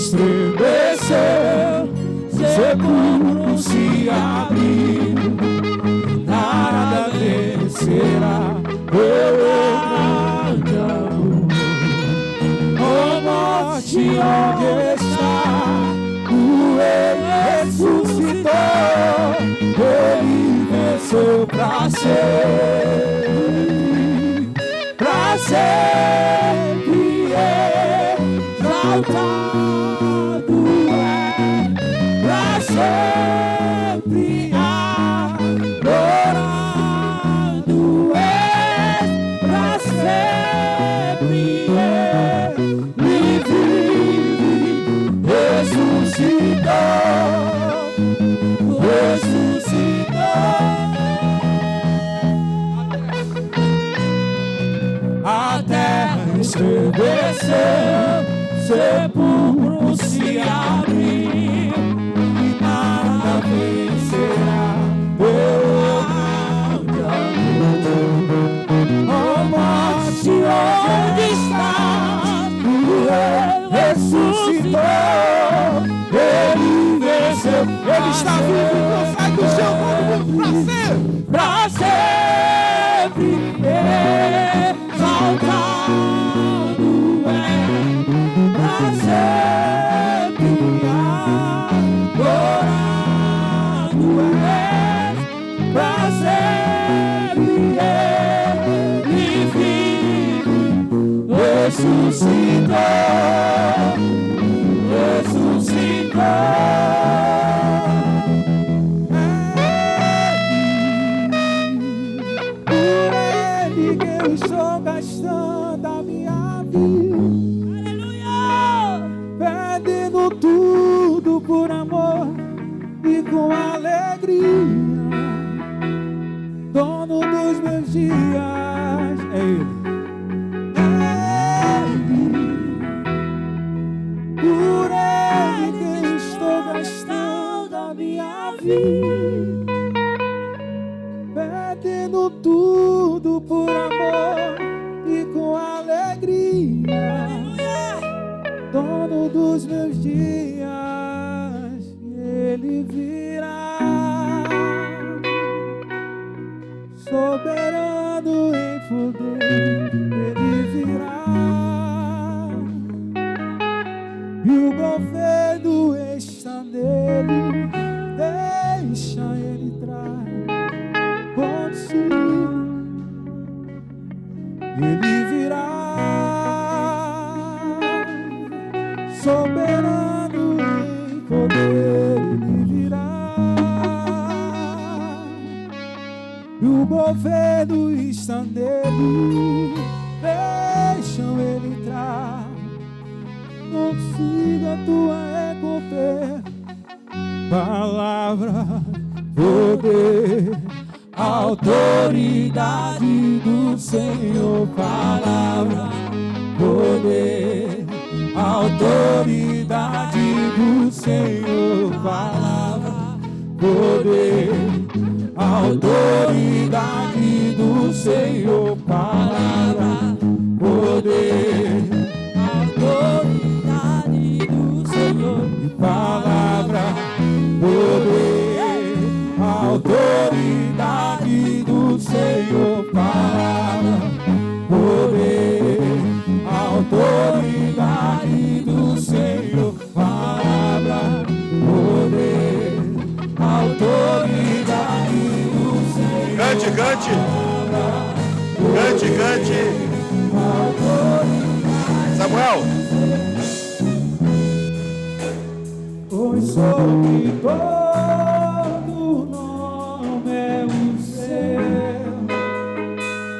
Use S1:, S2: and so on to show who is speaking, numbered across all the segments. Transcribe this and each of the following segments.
S1: estremeceu, sepulcro se abriu, nada vencerá meu grande amor. Oh morte, onde está? O Rei ressuscitou, Ele venceu pra sempre exaltado é, pra sempre adorado é, pra sempre ele vive, ressuscitou. A terra estremeceu, sepulcro se abriu, nada vencerá meu grande amor. Oh morte, onde está? O Rei ressuscitou, Ele venceu, Ele está vivo e consegue o seu corpo pra sempre exaltado é, pra sempre adorado é, pra sempre ele vive, ressuscitou. Eu estou gastando a minha vida, aleluia, perdendo tudo por amor e com alegria, dono dos meus dias, é Ele. Por Ele que eu estou gastando a minha vida, perdendo tudo por amor e com alegria, dono dos meus dias, Ele virá, soberano em poder, Ele virá, e o governo está nele, deixa Ele entrar consigo, Ele virá, soberano em poder, Ele virá, e o governo está nele, deixam Ele entrar, consiga a tua recompensa, palavra, poder, autoridade do Senhor, palavra, poder, autoridade do Senhor, palavra, poder, autoridade do Senhor, palavra, poder, autoridade do Senhor, palavra, poder, autoridade do Senhor, palavra, poder, autoridade do Senhor, palavra, poder, autoridade do Senhor.
S2: Cante, cante, cante, cante. Samuel.
S1: Pois sobre todo nome é o seu,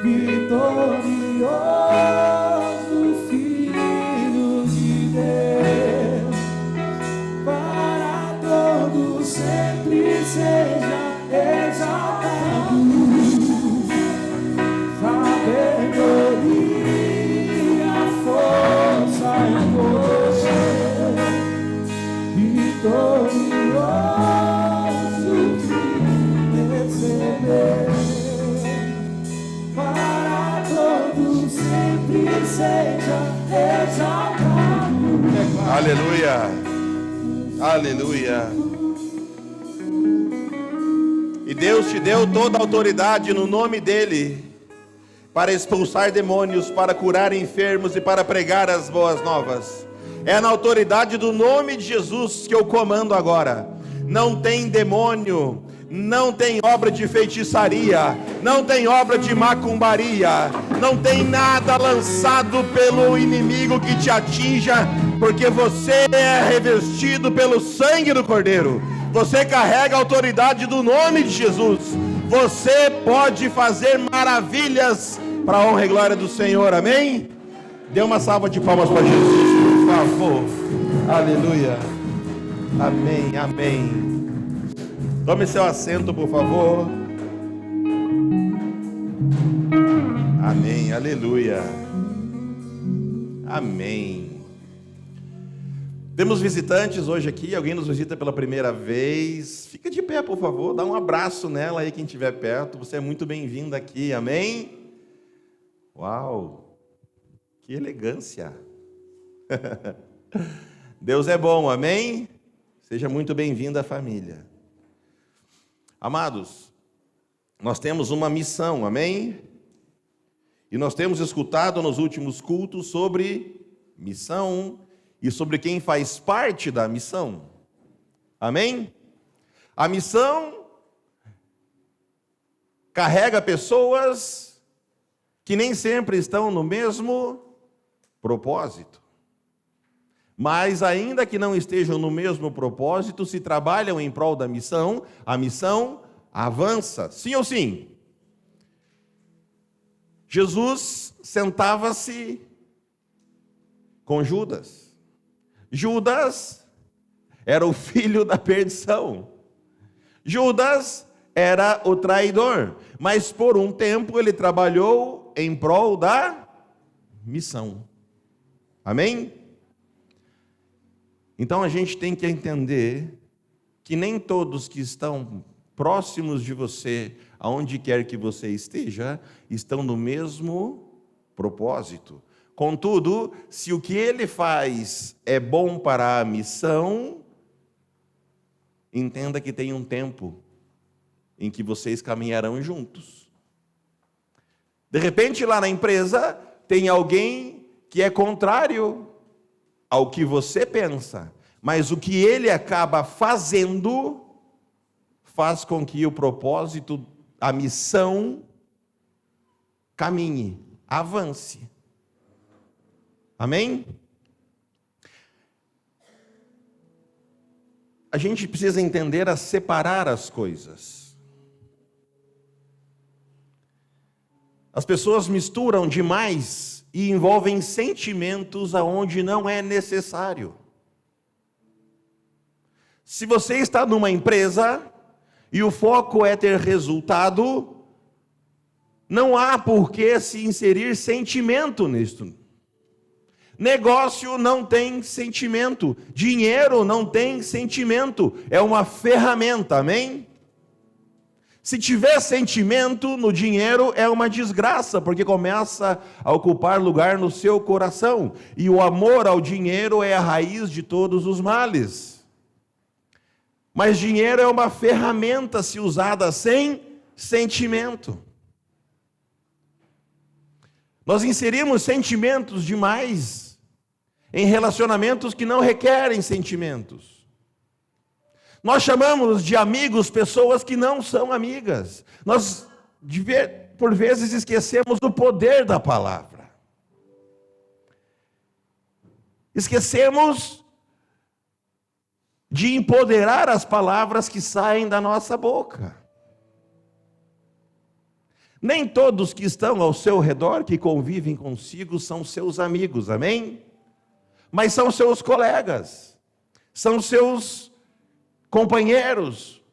S1: vitorioso Filho de Deus, para todos sempre seja exaltado, sabedoria, força e poder, vitorioso que receber, para todos sempre seja exaltado.
S2: Aleluia. Aleluia. E Deus te deu toda a autoridade no nome dele, para expulsar demônios, para curar enfermos e para pregar as boas novas. É na autoridade do nome de Jesus que eu comando agora. Não tem demônio, não tem obra de feitiçaria, não tem obra de macumbaria, não tem nada lançado pelo inimigo que te atinja, porque você é revestido pelo sangue do Cordeiro. Você carrega a autoridade do nome de Jesus. Você pode fazer maravilhas para a honra e glória do Senhor, amém? Dê uma salva de palmas para Jesus, por favor. Aleluia. Amém, amém. Tome seu assento, por favor. Amém, aleluia. Amém. Temos visitantes hoje aqui, alguém nos visita pela primeira vez. Fica de pé, por favor, dá um abraço nela aí, quem estiver perto. Você é muito bem-vindo aqui, amém? Uau, que elegância. Deus é bom, amém? Seja muito bem-vindo à família. Amados, nós temos uma missão, amém? E nós temos escutado nos últimos cultos sobre missão e sobre quem faz parte da missão, amém? A missão carrega pessoas que nem sempre estão no mesmo propósito. Mas ainda que não estejam no mesmo propósito, se trabalham em prol da missão, a missão avança. Sim ou sim? Jesus sentava-se com Judas. Judas era o filho da perdição. Judas era o traidor. Mas por um tempo ele trabalhou em prol da missão. Amém? Então a gente tem que entender que nem todos que estão próximos de você, aonde quer que você esteja, estão no mesmo propósito. Contudo, se o que ele faz é bom para a missão, entenda que tem um tempo em que vocês caminharão juntos. De repente, lá na empresa, tem alguém que é contrário ao que você pensa, mas o que ele acaba fazendo faz com que o propósito, a missão, caminhe, avance. Amém? A gente precisa entender a separar as coisas. As pessoas misturam demais e envolvem sentimentos aonde não é necessário. Se você está numa empresa e o foco é ter resultado, não há por que se inserir sentimento nisto. Negócio não tem sentimento, dinheiro não tem sentimento, é uma ferramenta, amém? Se tiver sentimento no dinheiro, é uma desgraça, porque começa a ocupar lugar no seu coração. E o amor ao dinheiro é a raiz de todos os males. Mas dinheiro é uma ferramenta se usada sem sentimento. Nós inserimos sentimentos demais em relacionamentos que não requerem sentimentos. Nós chamamos de amigos pessoas que não são amigas. Nós, por vezes, esquecemos do poder da palavra. Esquecemos de empoderar as palavras que saem da nossa boca. Nem todos que estão ao seu redor, que convivem consigo, são seus amigos, amém? Mas são seus colegas, são seus companheiros.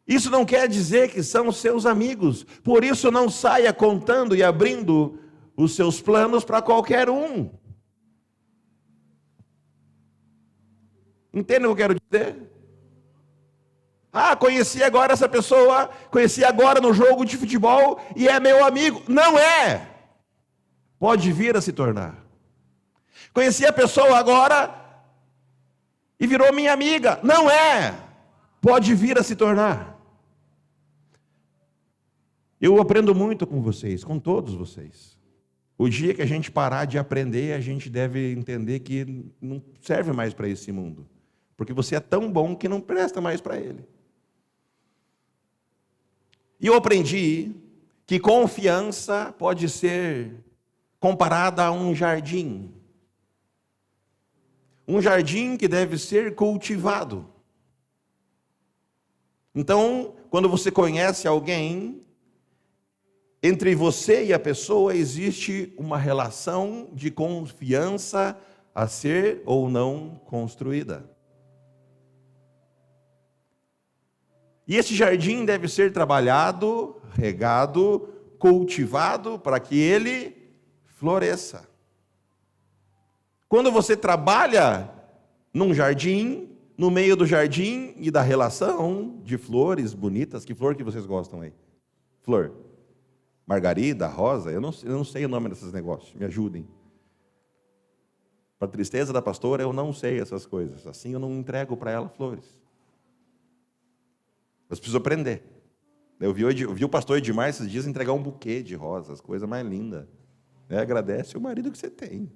S2: Isso não quer dizer que são seus amigos. Por isso não saia contando e abrindo os seus planos para qualquer um. Entende o que eu quero dizer? Conheci agora essa pessoa, conheci agora no jogo de futebol e é meu amigo. Não é. Pode vir a se tornar. Conheci a pessoa agora e virou minha amiga. Não é. Pode vir a se tornar. Eu aprendo muito com vocês, com todos vocês. O dia que a gente parar de aprender, a gente deve entender que não serve mais para esse mundo. Porque você é tão bom que não presta mais para ele. E eu aprendi que confiança pode ser comparada a um jardim. Um jardim que deve ser cultivado. Então, quando você conhece alguém, entre você e a pessoa existe uma relação de confiança a ser ou não construída. E esse jardim deve ser trabalhado, regado, cultivado para que ele floresça. Quando você trabalha num jardim, no meio do jardim e da relação de flores bonitas, que flor que vocês gostam aí? Flor. Margarida, rosa, eu não sei o nome desses negócios, me ajudem. Para tristeza da pastora, eu não sei essas coisas. Assim eu não entrego para ela flores. Mas preciso aprender. Eu vi o pastor Edmar esses dias entregar um buquê de rosas, coisa mais linda. Agradece o marido que você tem.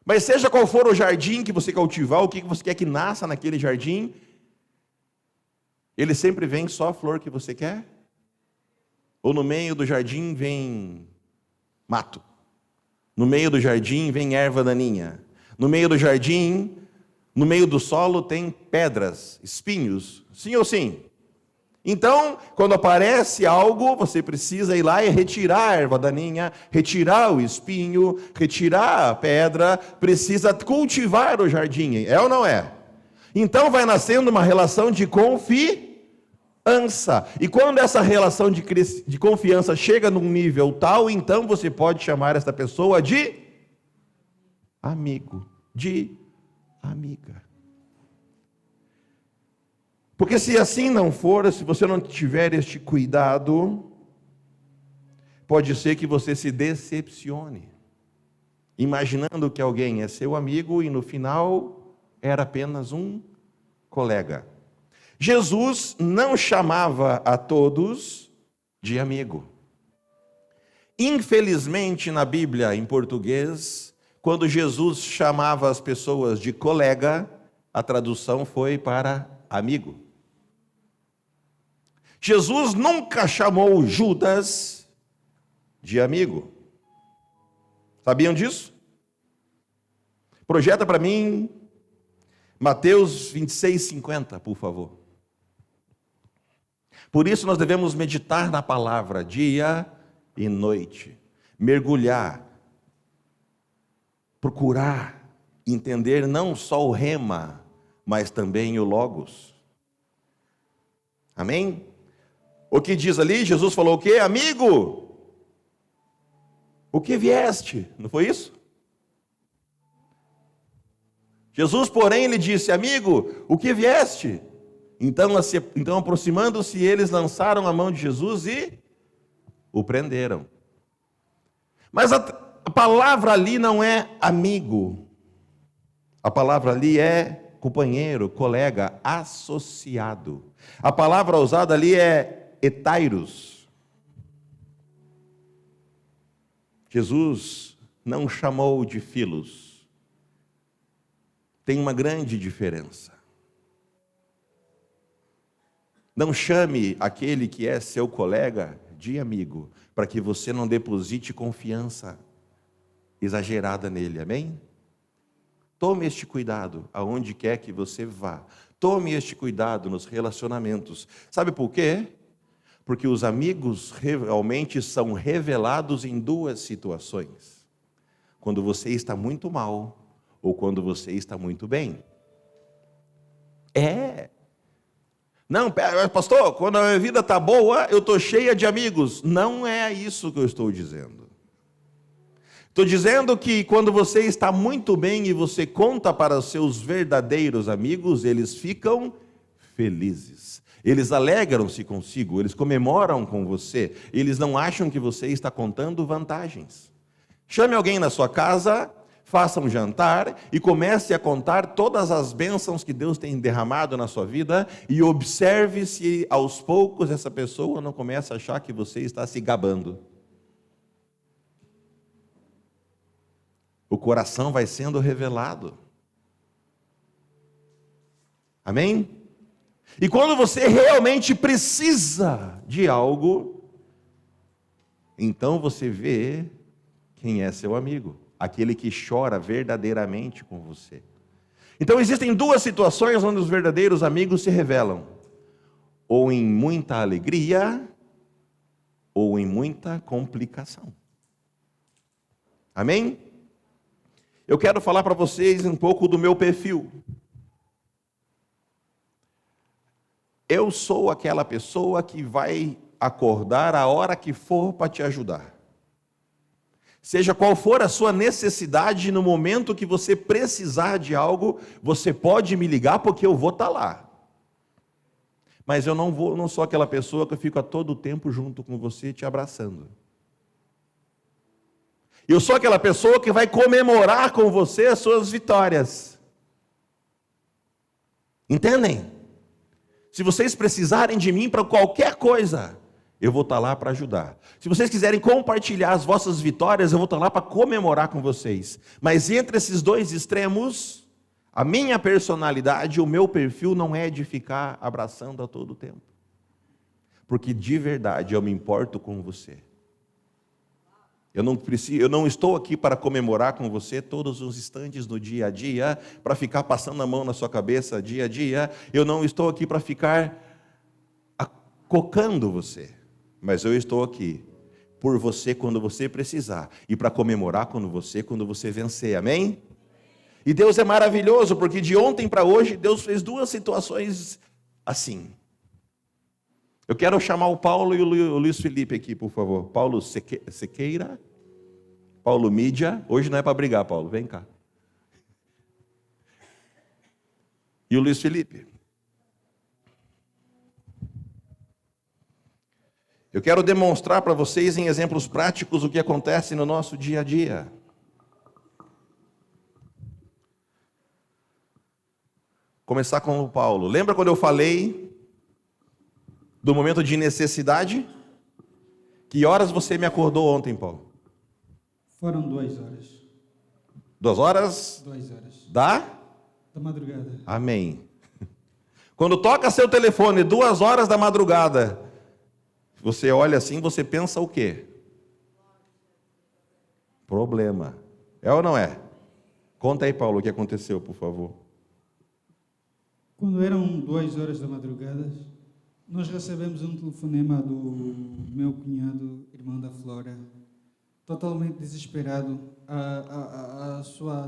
S2: Mas seja qual for o jardim que você cultivar, o que você quer que nasça naquele jardim, ele sempre vem só a flor que você quer? Ou no meio do jardim vem mato? No meio do jardim vem erva daninha? No meio do jardim, no meio do solo tem pedras, espinhos? Sim ou sim? Então, quando aparece algo, você precisa ir lá e retirar a erva daninha, retirar o espinho, retirar a pedra, precisa cultivar o jardim, é ou não é? Então vai nascendo uma relação de confiança. E quando essa relação de confiança chega num nível tal, então você pode chamar essa pessoa de amigo, de amiga. Porque se assim não for, se você não tiver este cuidado, pode ser que você se decepcione, imaginando que alguém é seu amigo e no final era apenas um colega. Jesus não chamava a todos de amigo. Infelizmente, na Bíblia, em português, quando Jesus chamava as pessoas de colega, a tradução foi para amigo. Jesus nunca chamou Judas de amigo. Sabiam disso? Projeta para mim Mateus 26:50, por favor. Por isso nós devemos meditar na palavra dia e noite, mergulhar, procurar entender não só o rema, mas também o logos. Amém? O que diz ali? Jesus falou o quê? Amigo, o que vieste? Não foi isso? Jesus, porém, lhe disse, amigo, o que vieste? Então aproximando-se, eles lançaram a mão de Jesus e o prenderam. Mas a palavra ali não é amigo. A palavra ali é companheiro, colega, associado. A palavra usada ali é etairos. Jesus não chamou de filos. Tem uma grande diferença. Não chame aquele que é seu colega de amigo, para que você não deposite confiança exagerada nele, amém? Tome este cuidado aonde quer que você vá. Tome este cuidado nos relacionamentos. Sabe por quê? Porque os amigos realmente são revelados em duas situações. Quando você está muito mal ou quando você está muito bem. Não, pastor, quando a minha vida está boa, eu estou cheia de amigos. Não é isso que eu estou dizendo. Estou dizendo que quando você está muito bem e você conta para os seus verdadeiros amigos, eles ficam felizes. Eles alegram-se consigo, eles comemoram com você. Eles não acham que você está contando vantagens. Chame alguém na sua casa, faça um jantar e comece a contar todas as bênçãos que Deus tem derramado na sua vida e observe se aos poucos essa pessoa não começa a achar que você está se gabando. O coração vai sendo revelado. Amém? E quando você realmente precisa de algo, então você vê quem é seu amigo, aquele que chora verdadeiramente com você. Então existem duas situações onde os verdadeiros amigos se revelam: ou em muita alegria, ou em muita complicação. Amém? Eu quero falar para vocês um pouco do meu perfil. Eu sou aquela pessoa que vai acordar a hora que for para te ajudar. Seja qual for a sua necessidade, no momento que você precisar de algo, você pode me ligar porque eu vou estar lá. Mas eu não sou aquela pessoa que eu fico a todo tempo junto com você te abraçando. Eu sou aquela pessoa que vai comemorar com você as suas vitórias. Entendem? Se vocês precisarem de mim para qualquer coisa, eu vou estar lá para ajudar. Se vocês quiserem compartilhar as vossas vitórias, eu vou estar lá para comemorar com vocês. Mas entre esses dois extremos, a minha personalidade, o meu perfil não é de ficar abraçando a todo tempo. Porque de verdade eu me importo com você. Eu não estou aqui para comemorar com você todos os instantes no dia a dia, para ficar passando a mão na sua cabeça dia a dia. Eu não estou aqui para ficar acocando você. Mas eu estou aqui por você quando você precisar e para comemorar quando você vencer. Amém? E Deus é maravilhoso, porque de ontem para hoje Deus fez duas situações assim. Eu quero chamar o Paulo e o Luiz Felipe aqui, por favor. Paulo Sequeira, Paulo Mídia. Hoje não é para brigar, Paulo, vem cá. E o Luiz Felipe. Eu quero demonstrar para vocês em exemplos práticos o que acontece no nosso dia a dia. Começar com o Paulo. Lembra quando eu falei do momento de necessidade? Que horas você me acordou ontem, Paulo?
S3: Foram 2 horas.
S2: 2 horas?
S3: 2 horas.
S2: Da
S3: madrugada.
S2: Amém. Quando toca seu telefone 2 horas da madrugada, você olha assim, você pensa o quê? Problema. É ou não é? Conta aí, Paulo, o que aconteceu, por favor.
S3: Quando eram 2 horas da madrugada, nós recebemos um telefonema do meu cunhado, irmão da Flora, totalmente desesperado. A sua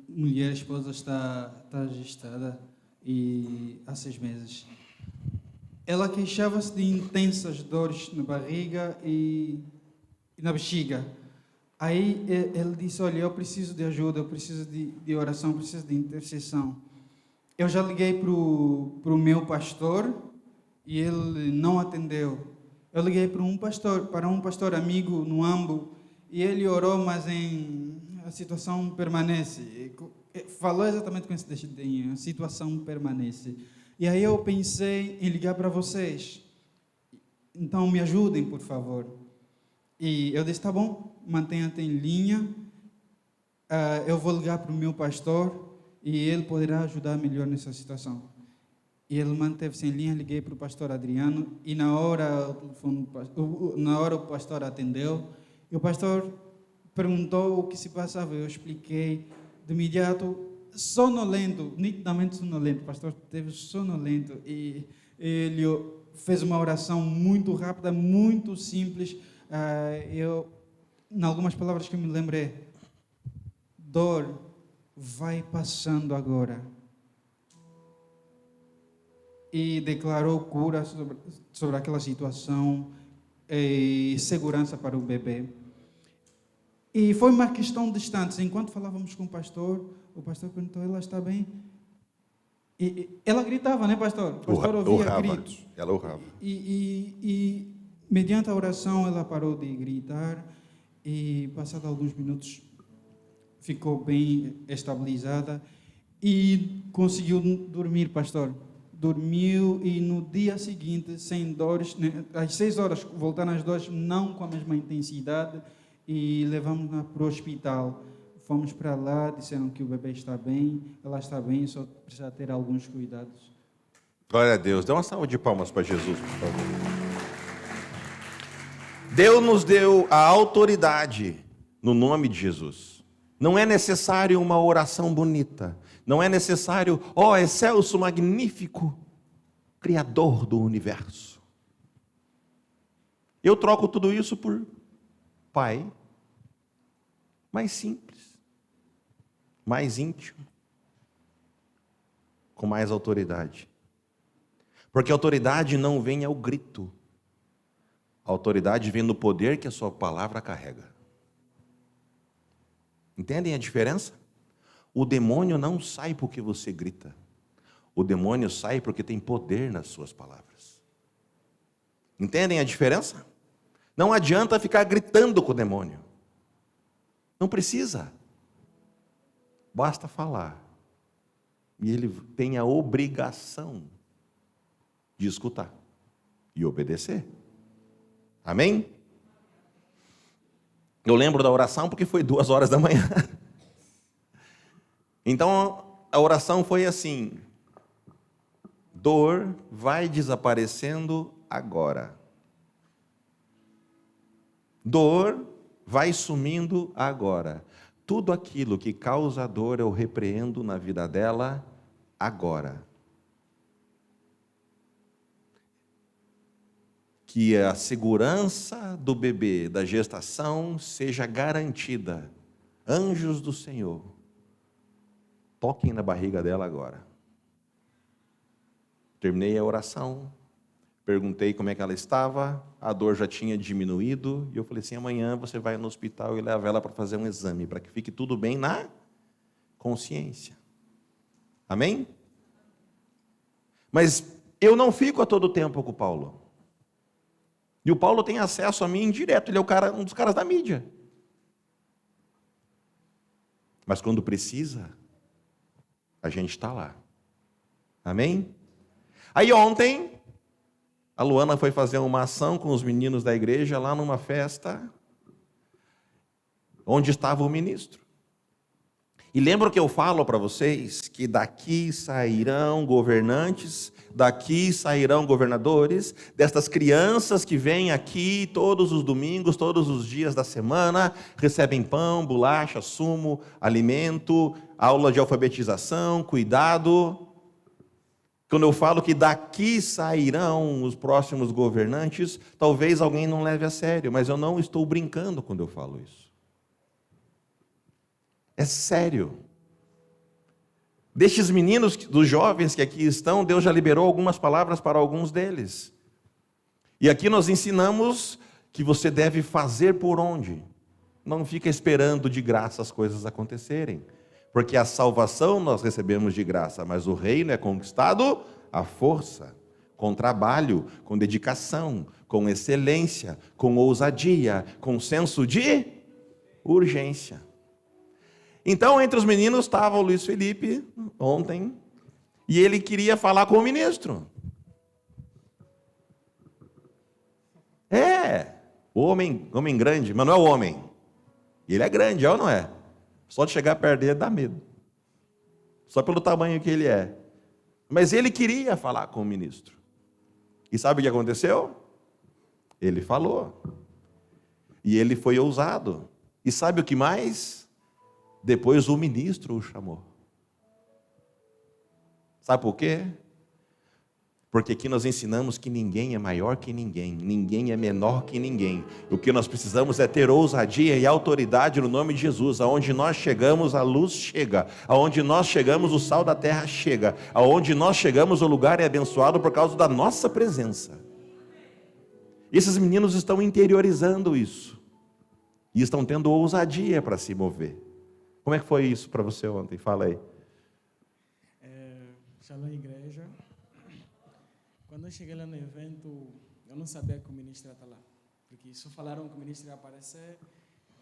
S3: mulher, esposa, está gestada e há 6 meses. Ela queixava-se de intensas dores na barriga e na bexiga. Aí ele disse: olha, eu preciso de ajuda, eu preciso de oração, eu preciso de intercessão. Eu já liguei para o meu pastor e ele não atendeu. Eu liguei para um pastor amigo no Ambo e ele orou, mas a situação permanece. Falou exatamente com esse dedinho: a situação permanece. E aí eu pensei em ligar para vocês. Então me ajudem, por favor. E eu disse: tá bom, mantenha-te em linha. Eu vou ligar para o meu pastor e ele poderá ajudar melhor nessa situação. E ele manteve-se em linha. Liguei para o pastor Adriano e na hora o pastor atendeu. E o pastor perguntou o que se passava. Eu expliquei de imediato. Sonolento, nitidamente sonolento. O pastor esteve sonolento e ele fez uma oração muito rápida, muito simples. Em algumas palavras que eu me lembrei: dor vai passando agora. E declarou cura sobre aquela situação e segurança para o bebê. E foi uma questão de instantes. Enquanto falávamos com o pastor perguntou: ela está bem? E ela gritava, né, pastor? O pastor ouvia gritos.
S2: Ela urrava.
S3: E mediante a oração ela parou de gritar e, passado alguns minutos, ficou bem estabilizada e conseguiu dormir, pastor. Dormiu e no dia seguinte, sem dores, né, às 6 horas, voltaram as dores, não com a mesma intensidade, e levamos-na para o hospital. Fomos para lá, disseram que o bebê está bem, ela está bem, só precisa ter alguns cuidados.
S2: Glória a Deus. Dê uma salva de palmas para Jesus, por favor. Deus nos deu a autoridade no nome de Jesus. Não é necessário uma oração bonita. Não é necessário, ó excelso, magnífico, Criador do universo. Eu troco tudo isso por Pai, mais simples, mais íntimo, com mais autoridade. Porque a autoridade não vem ao grito. A autoridade vem no poder que a sua palavra carrega. Entendem a diferença? O demônio não sai porque você grita. O demônio sai porque tem poder nas suas palavras. Entendem a diferença? Não adianta ficar gritando com o demônio. Não precisa. Basta falar. E ele tem a obrigação de escutar e obedecer. Amém? Eu lembro da oração porque foi 2 horas da manhã. Então, a oração foi assim: dor vai desaparecendo agora. Dor vai sumindo agora. Tudo aquilo que causa dor eu repreendo na vida dela agora. Que a segurança do bebê, da gestação, seja garantida. Anjos do Senhor, toquem na barriga dela agora. Terminei a oração, perguntei como é que ela estava, a dor já tinha diminuído, e eu falei assim: amanhã você vai no hospital e leva ela para fazer um exame, para que fique tudo bem na consciência. Amém? Mas eu não fico a todo tempo com o Paulo. E o Paulo tem acesso a mim direto, ele é um dos caras da mídia. Mas quando precisa, a gente está lá. Amém? Aí ontem, a Luana foi fazer uma ação com os meninos da igreja lá numa festa, onde estava o ministro. E lembra que eu falo para vocês que daqui sairão governantes, daqui sairão governadores, destas crianças que vêm aqui todos os domingos, todos os dias da semana, recebem pão, bolacha, sumo, alimento, aula de alfabetização, cuidado. Quando eu falo que daqui sairão os próximos governantes, talvez alguém não leve a sério, mas eu não estou brincando quando eu falo isso. É sério. Destes meninos, dos jovens que aqui estão, Deus já liberou algumas palavras para alguns deles. E aqui nós ensinamos que você deve fazer por onde. Não fica esperando de graça as coisas acontecerem. Porque a salvação nós recebemos de graça, mas o reino é conquistado à força, com trabalho, com dedicação, com excelência, com ousadia, com senso de urgência. Então, entre os meninos estava o Luiz Felipe, ontem, e ele queria falar com o ministro. O homem grande, mas não é o homem. Ele é grande, é ou não é? Só de chegar perto dele dá medo. Só pelo tamanho que ele é. Mas ele queria falar com o ministro. E sabe o que aconteceu? Ele falou. E ele foi ousado. E sabe o que mais? Depois o ministro o chamou. Sabe por quê? Porque aqui nós ensinamos que ninguém é maior que ninguém, ninguém é menor que ninguém. O que nós precisamos é ter ousadia e autoridade no nome de Jesus. Aonde nós chegamos, a luz chega. Aonde nós chegamos, o sal da terra chega. Aonde nós chegamos, o lugar é abençoado por causa da nossa presença. Esses meninos estão interiorizando isso. E estão tendo ousadia para se mover. Como é que foi isso para você ontem? Fala aí.
S4: Shalom, igreja. Quando eu cheguei lá no evento, eu não sabia que o ministro ia estar lá. Porque só falaram que o ministro ia aparecer.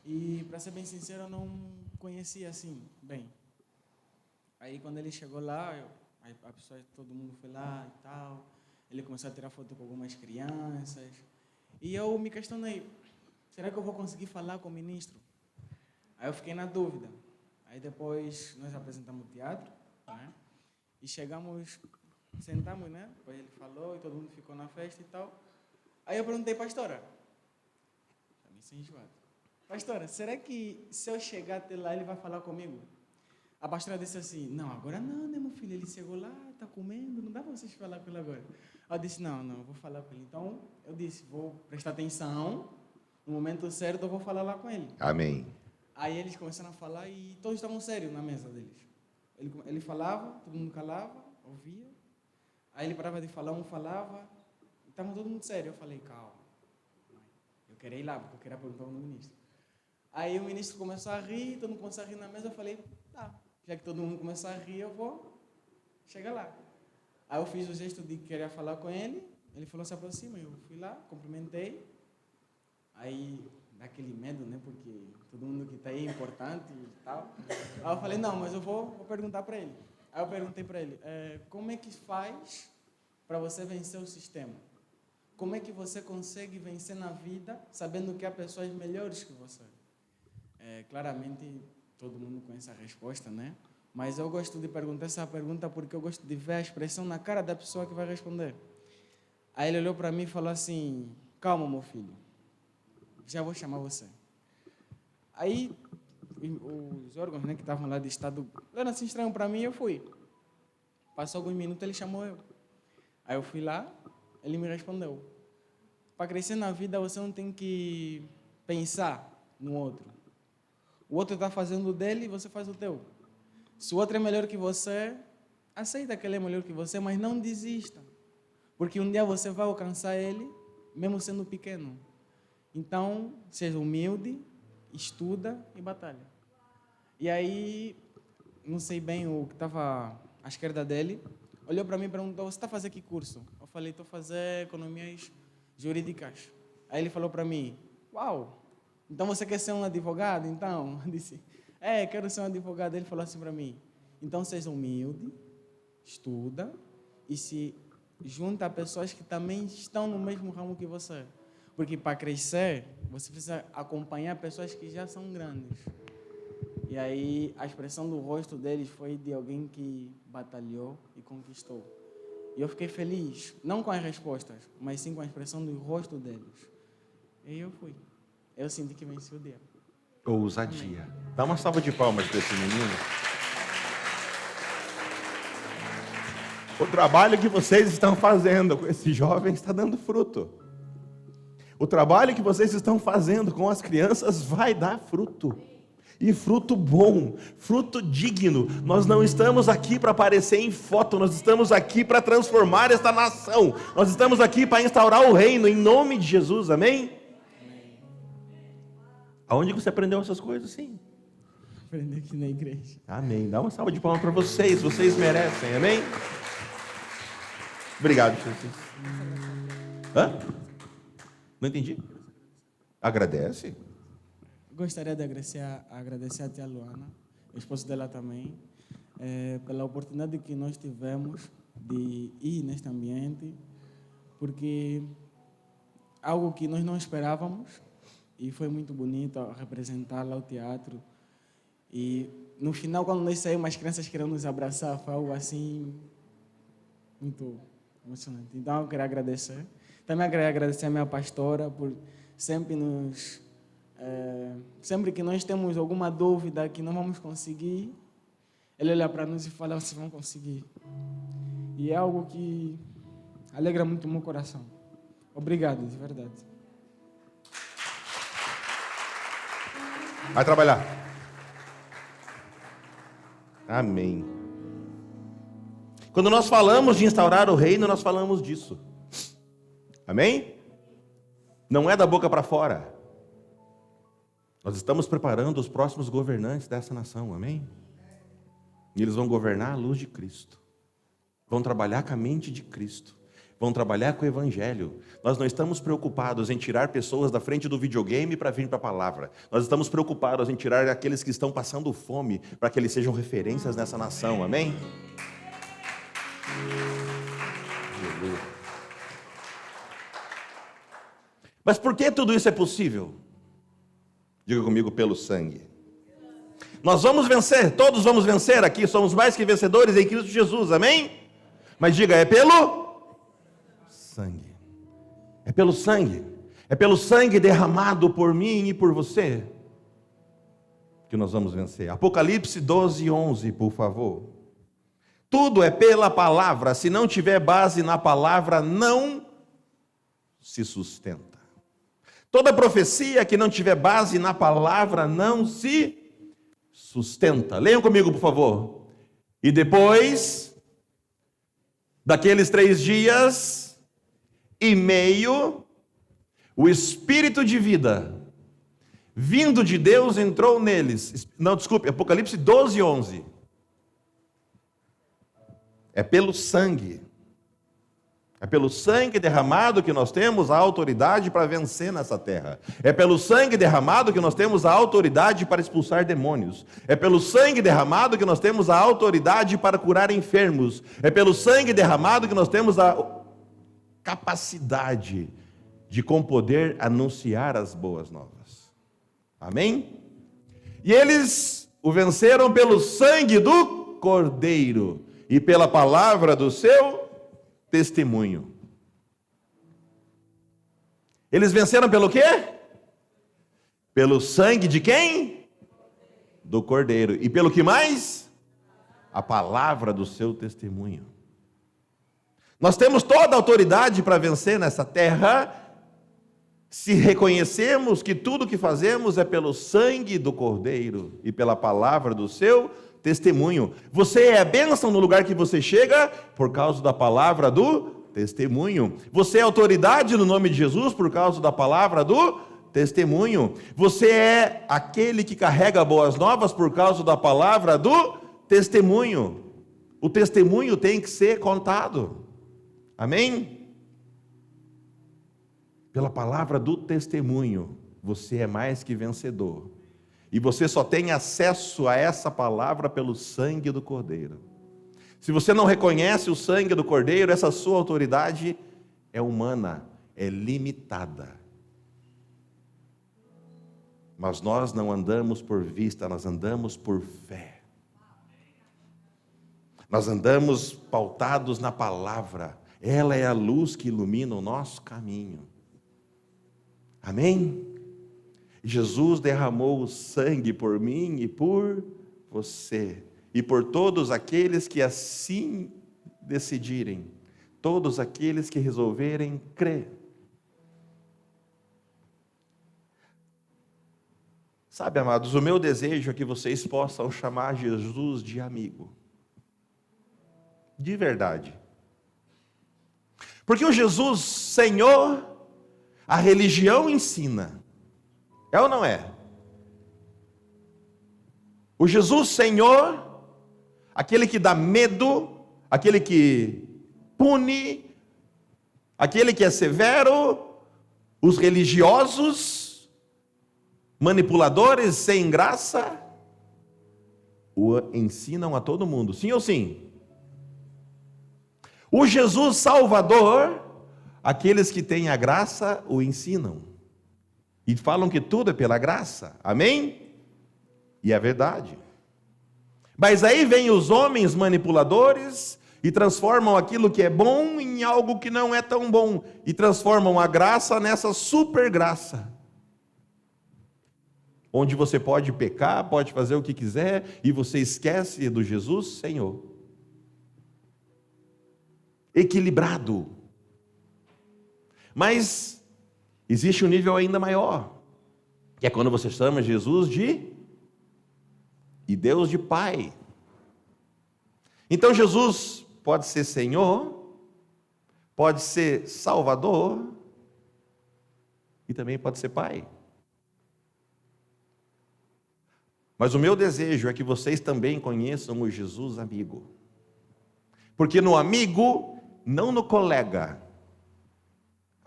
S4: E, para ser bem sincero, eu não conhecia assim, bem. Aí quando ele chegou lá, aí a pessoa, todo mundo foi lá e tal. Ele começou a tirar foto com algumas crianças. E eu me questionei, será que eu vou conseguir falar com o ministro? Aí eu fiquei na dúvida. Aí depois nós apresentamos o teatro, né? E chegamos, sentamos, né? Depois ele falou e todo mundo ficou na festa e tal. Aí eu perguntei, pastora, também sem enjoado, pastora, será que se eu chegar até lá ele vai falar comigo? A pastora disse assim, não, agora não, né, meu filho? Ele chegou lá, está comendo, não dá para vocês falar com ele agora. Eu disse, não, eu vou falar com ele. Então, eu disse, vou prestar atenção, no momento certo eu vou falar lá com ele.
S2: Amém.
S4: Aí eles começaram a falar e todos estavam sérios na mesa deles. Ele falava, todo mundo calava, ouvia. Aí ele parava de falar, um falava, e estava todo mundo sério. Eu falei, calma, eu queria ir lá, porque eu queria perguntar ao ministro. Aí o ministro começou a rir, todo mundo começou a rir na mesa, eu falei, tá, já que todo mundo começou a rir, eu vou chegar lá. Aí eu fiz o gesto de querer falar com ele, ele falou, se aproxima, eu fui lá, cumprimentei. Aí, daquele medo, né, porque todo mundo que está aí é importante e tal. Aí eu falei, não, mas eu vou perguntar para ele. Aí eu perguntei para ele, como é que faz para você vencer o sistema? Como é que você consegue vencer na vida sabendo que há pessoas melhores que você? Claramente, todo mundo conhece a resposta, né? Mas eu gosto de perguntar essa pergunta porque eu gosto de ver a expressão na cara da pessoa que vai responder. Aí ele olhou para mim e falou assim, calma, meu filho, já vou chamar você. Aí, os órgãos, né, que estavam lá de Estado, eram assim estranhos para mim, eu fui. Passou alguns minutos, ele chamou eu. Aí eu fui lá, ele me respondeu. Para crescer na vida, você não tem que pensar no outro. O outro está fazendo o dele e você faz o teu. Se o outro é melhor que você, aceita que ele é melhor que você, mas não desista. Porque um dia você vai alcançar ele, mesmo sendo pequeno. Então, seja humilde, estuda e batalha. E aí, não sei bem o que estava à esquerda dele, olhou para mim e perguntou, você está fazendo que curso? Eu falei, estou fazendo economias jurídicas. Aí ele falou para mim, uau, então você quer ser um advogado? Então, eu disse, quero ser um advogado. Ele falou assim para mim, então seja humilde, estuda e se junta a pessoas que também estão no mesmo ramo que você. Porque para crescer, você precisa acompanhar pessoas que já são grandes. E aí a expressão do rosto deles foi de alguém que batalhou e conquistou. E eu fiquei feliz, não com as respostas, mas sim com a expressão do rosto deles. E eu fui. Eu senti que venci o dia.
S2: Ousadia. Dá uma salva de palmas para esse menino. O trabalho que vocês estão fazendo com esse jovem está dando fruto. O trabalho que vocês estão fazendo com as crianças vai dar fruto. E fruto bom, fruto digno. Nós não estamos aqui para aparecer em foto, nós estamos aqui para transformar esta nação. Nós estamos aqui para instaurar o reino em nome de Jesus, amém? Aonde você aprendeu essas coisas? Sim.
S4: Aprendi aqui na igreja.
S2: Amém. Dá uma salva de palmas para vocês, vocês merecem, amém? Obrigado, Jesus. Hã? Não entendi. Agradece.
S4: Gostaria de agradecer a tia Luana, o esposo dela também, pela oportunidade que nós tivemos de ir neste ambiente, porque algo que nós não esperávamos, e foi muito bonito representar lá o teatro. E no final, quando nós saímos, as crianças queriam nos abraçar, foi algo assim muito emocionante. Então eu quero agradecer. Também quero agradecer a minha pastora por sempre nos... sempre que nós temos alguma dúvida que não vamos conseguir, ele olha para nós e fala, vocês vão conseguir. E é algo que alegra muito o meu coração. Obrigado, de verdade.
S2: Vai trabalhar. Amém. Quando nós falamos de instaurar o reino, nós falamos disso. Amém? Não é da boca para fora. Nós estamos preparando os próximos governantes dessa nação, amém? E eles vão governar à luz de Cristo. Vão trabalhar com a mente de Cristo. vão trabalhar com o Evangelho. Nós não estamos preocupados em tirar pessoas da frente do videogame para vir para a palavra. Nós estamos preocupados em tirar aqueles que estão passando fome, para que eles sejam referências nessa nação, amém? Mas por que tudo isso é possível? Diga comigo, pelo sangue. Nós vamos vencer, todos vamos vencer aqui, somos mais que vencedores em Cristo Jesus, amém? Mas diga, é pelo sangue. É pelo sangue. É pelo sangue derramado por mim e por você que nós vamos vencer. Apocalipse 12:11, por favor. Tudo é pela palavra, se não tiver base na palavra, não se sustenta. Toda profecia que não tiver base na palavra, não se sustenta. Leiam comigo, por favor. E depois daqueles 3 dias e meio, o Espírito de vida, vindo de Deus, entrou neles. Não, desculpe, Apocalipse 12:11. É pelo sangue. É pelo sangue derramado que nós temos a autoridade para vencer nessa terra. É pelo sangue derramado que nós temos a autoridade para expulsar demônios. É pelo sangue derramado que nós temos a autoridade para curar enfermos. É pelo sangue derramado que nós temos a capacidade de com poder anunciar as boas novas. Amém? E eles o venceram pelo sangue do Cordeiro e pela palavra do seu testemunho. Eles venceram pelo quê? Pelo sangue de quem? Do Cordeiro. E pelo que mais? A palavra do seu testemunho. Nós temos toda a autoridade para vencer nessa terra, se reconhecemos que tudo que fazemos é pelo sangue do Cordeiro e pela palavra do seu testemunho. Você é a bênção no lugar que você chega por causa da palavra do testemunho. Você é autoridade no nome de Jesus por causa da palavra do testemunho. Você é aquele que carrega boas novas por causa da palavra do testemunho. O testemunho tem que ser contado. Amém? Pela palavra do testemunho, você é mais que vencedor. E você só tem acesso a essa palavra pelo sangue do Cordeiro. Se você não reconhece o sangue do Cordeiro, essa sua autoridade é humana, é limitada. Mas nós não andamos por vista, nós andamos por fé. Nós andamos pautados na palavra. Ela é a luz que ilumina o nosso caminho. Amém? Jesus derramou o sangue por mim e por você, e por todos aqueles que assim decidirem, todos aqueles que resolverem crer. Sabe, amados, o meu desejo é que vocês possam chamar Jesus de amigo, de verdade. Porque o Jesus Senhor, a religião ensina. É ou não é? O Jesus Senhor, aquele que dá medo, aquele que pune, aquele que é severo, os religiosos, manipuladores sem graça, o ensinam a todo mundo, sim ou sim? O Jesus Salvador, aqueles que têm a graça o ensinam. E falam que tudo é pela graça, amém? E é verdade. Mas aí vem os homens manipuladores e transformam aquilo que é bom em algo que não é tão bom. E transformam a graça nessa super graça. Onde você pode pecar, pode fazer o que quiser, e você esquece do Jesus Senhor. Equilibrado. Mas existe um nível ainda maior, que é quando você chama Jesus e Deus de Pai. Então Jesus pode ser Senhor, pode ser Salvador, e também pode ser Pai. Mas o meu desejo é que vocês também conheçam o Jesus amigo. Porque no amigo, não no colega,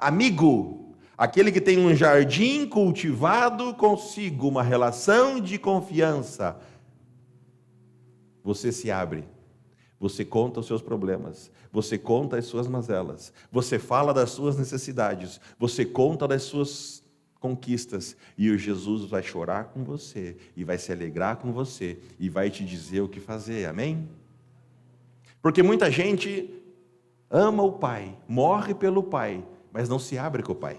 S2: Amigo, aquele que tem um jardim cultivado consigo, uma relação de confiança. Você se abre, você conta os seus problemas, você conta as suas mazelas, você fala das suas necessidades, você conta das suas conquistas, e o Jesus vai chorar com você, e vai se alegrar com você, e vai te dizer o que fazer, amém? Porque muita gente ama o Pai, morre pelo Pai, mas não se abre com o Pai.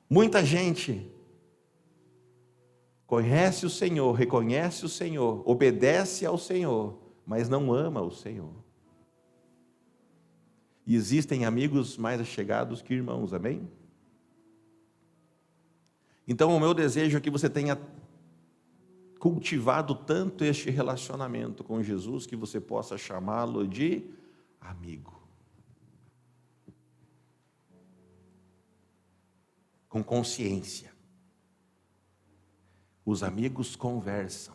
S2: Muita gente conhece o Senhor, reconhece o Senhor, obedece ao Senhor, mas não ama o Senhor. E existem amigos mais achegados que irmãos, amém? Então o meu desejo é que você tenha cultivado tanto este relacionamento com Jesus que você possa chamá-lo de amigo. Com consciência. Os amigos conversam.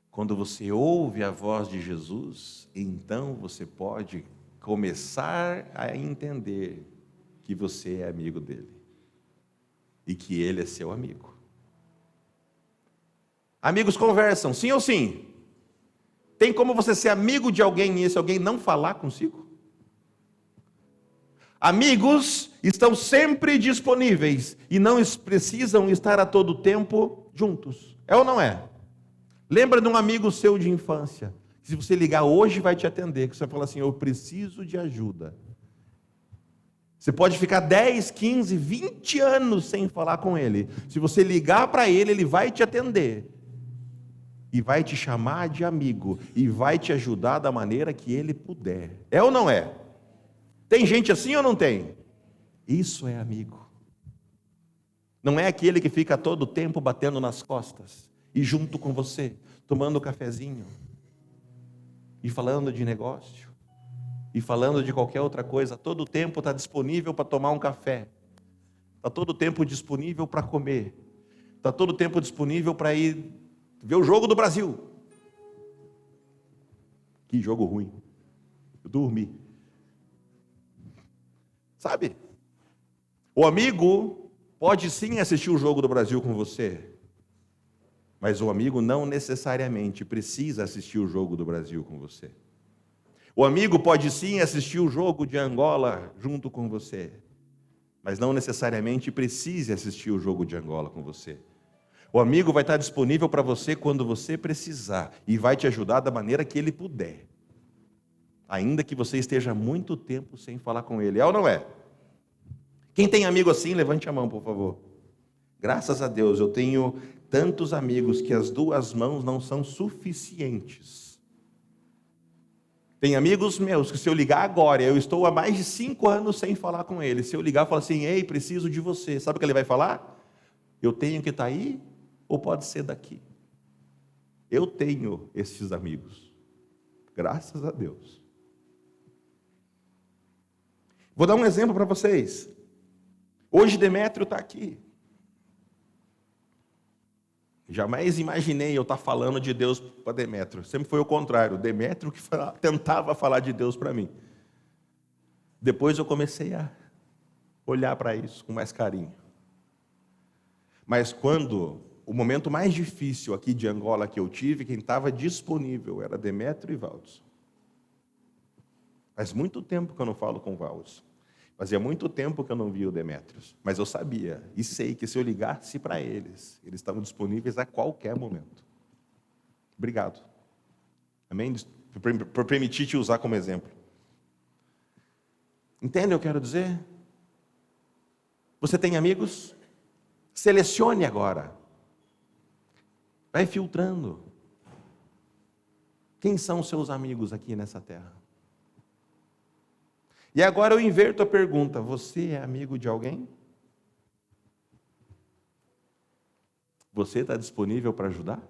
S2: Quando você ouve a voz de Jesus, então você pode começar a entender que você é amigo dele e que ele é seu amigo. Amigos conversam, sim ou sim? Tem como você ser amigo de alguém e esse alguém não falar consigo? Amigos estão sempre disponíveis e não precisam estar a todo tempo juntos. É ou não é? Lembra de um amigo seu de infância, que se você ligar hoje vai te atender, que você vai falar assim, eu preciso de ajuda. Você pode ficar 10, 15, 20 anos sem falar com ele. Se você ligar para ele, ele vai te atender. E vai te chamar de amigo. E vai te ajudar da maneira que ele puder. É ou não é? Tem gente assim ou não tem? Isso é amigo. Não é aquele que fica todo o tempo batendo nas costas e junto com você, tomando um cafezinho e falando de negócio e falando de qualquer outra coisa. Todo o tempo está disponível para tomar um café, está todo o tempo disponível para comer, está todo o tempo disponível para ir ver o jogo do Brasil. Que jogo ruim. Eu dormi. Sabe? O amigo pode sim assistir o jogo do Brasil com você, mas o amigo não necessariamente precisa assistir o jogo do Brasil com você. O amigo pode sim assistir o jogo de Angola junto com você, mas não necessariamente precisa assistir o jogo de Angola com você. O amigo vai estar disponível para você quando você precisar e vai te ajudar da maneira que ele puder, ainda que você esteja muito tempo sem falar com ele. É ou não é? Quem tem amigo assim, levante a mão, por favor. Graças a Deus, eu tenho tantos amigos que as duas mãos não são suficientes. Tem amigos meus que se eu ligar agora, eu estou há mais de 5 anos sem falar com ele. Se eu ligar e falar assim, ei, preciso de você. Sabe o que ele vai falar? Eu tenho que estar aí ou pode ser daqui? Eu tenho esses amigos. Graças a Deus. Vou dar um exemplo para vocês. Hoje Demétrio está aqui. Jamais imaginei eu estar falando de Deus para Demétrio. Sempre foi o contrário. Demétrio que tentava falar de Deus para mim. Depois eu comecei a olhar para isso com mais carinho. Mas quando o momento mais difícil aqui de Angola que eu tive, quem estava disponível era Demétrio e Valdes. Faz muito tempo que eu não falo com o Valdes. Fazia muito tempo que eu não via o Demétrios, mas eu sabia e sei que se eu ligasse para eles, eles estavam disponíveis a qualquer momento. Obrigado. Amém? Por permitir te usar como exemplo. Entende o que eu quero dizer? Você tem amigos? Selecione agora. Vai filtrando. Quem são os seus amigos aqui nessa terra? E agora eu inverto a pergunta: você é amigo de alguém? Você está disponível para ajudar?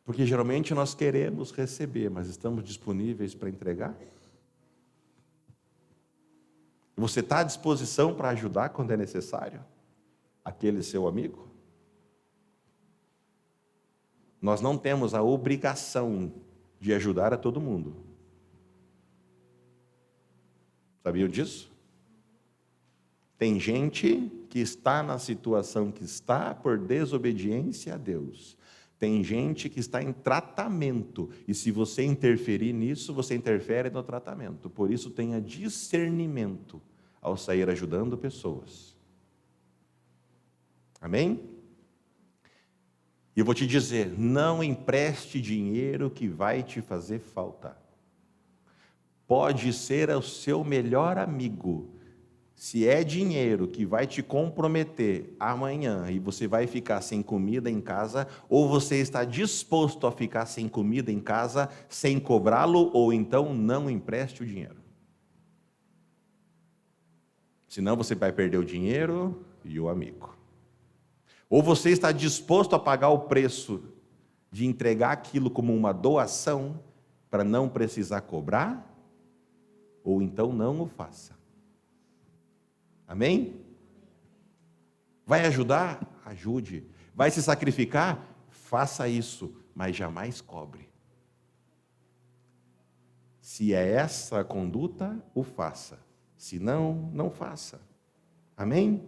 S2: Porque geralmente nós queremos receber, mas estamos disponíveis para entregar? Você está à disposição para ajudar quando é necessário? Aquele seu amigo? Nós não temos a obrigação de ajudar a todo mundo. Sabiam disso? Tem gente que está na situação que está por desobediência a Deus. Tem gente que está em tratamento. E se você interferir nisso, você interfere no tratamento. Por isso, tenha discernimento ao sair ajudando pessoas. Amém? E eu vou te dizer, não empreste dinheiro que vai te fazer falta. Pode ser o seu melhor amigo. Se é dinheiro que vai te comprometer amanhã e você vai ficar sem comida em casa, ou você está disposto a ficar sem comida em casa, sem cobrá-lo, ou então não empreste o dinheiro. Senão você vai perder o dinheiro e o amigo. Ou você está disposto a pagar o preço de entregar aquilo como uma doação para não precisar cobrar, ou então não o faça. Amém? Vai ajudar? Ajude. Vai se sacrificar? Faça isso, mas jamais cobre. Se é essa a conduta, o faça. Se não, não faça. Amém?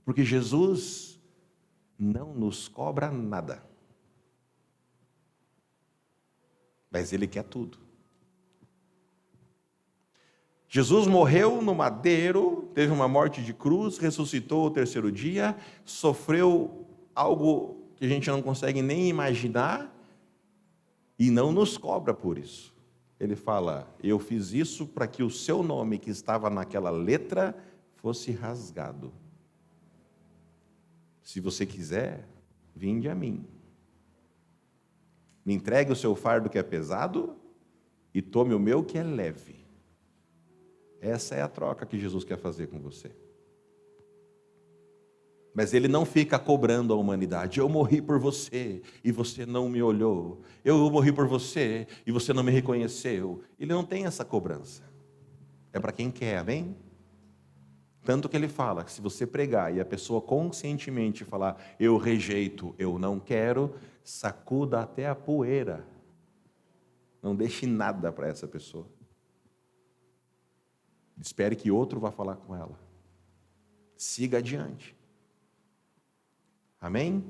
S2: Porque Jesus não nos cobra nada. Mas Ele quer tudo. Jesus morreu no madeiro, teve uma morte de cruz, ressuscitou ao terceiro dia, sofreu algo que a gente não consegue nem imaginar e não nos cobra por isso. Ele fala, eu fiz isso para que o seu nome que estava naquela letra fosse rasgado. Se você quiser, vinde a mim. Me entregue o seu fardo que é pesado e tome o meu que é leve. Essa é a troca que Jesus quer fazer com você. Mas Ele não fica cobrando a humanidade. Eu morri por você e você não me olhou. Eu morri por você e você não me reconheceu. Ele não tem essa cobrança. É para quem quer, amém? Tanto que Ele fala que se você pregar e a pessoa conscientemente falar, eu rejeito, eu não quero, sacuda até a poeira. Não deixe nada para essa pessoa. Espere que outro vá falar com ela. Siga adiante. Amém?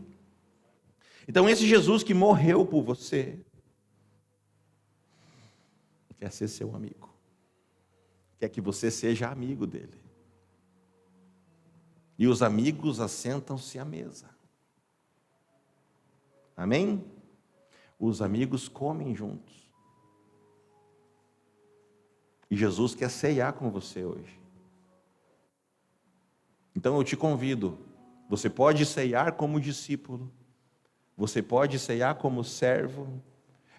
S2: Então esse Jesus que morreu por você, quer ser seu amigo. Quer que você seja amigo dele. E os amigos assentam-se à mesa. Amém? Os amigos comem juntos. E Jesus quer ceiar com você hoje. Então eu te convido, você pode ceiar como discípulo, você pode ceiar como servo,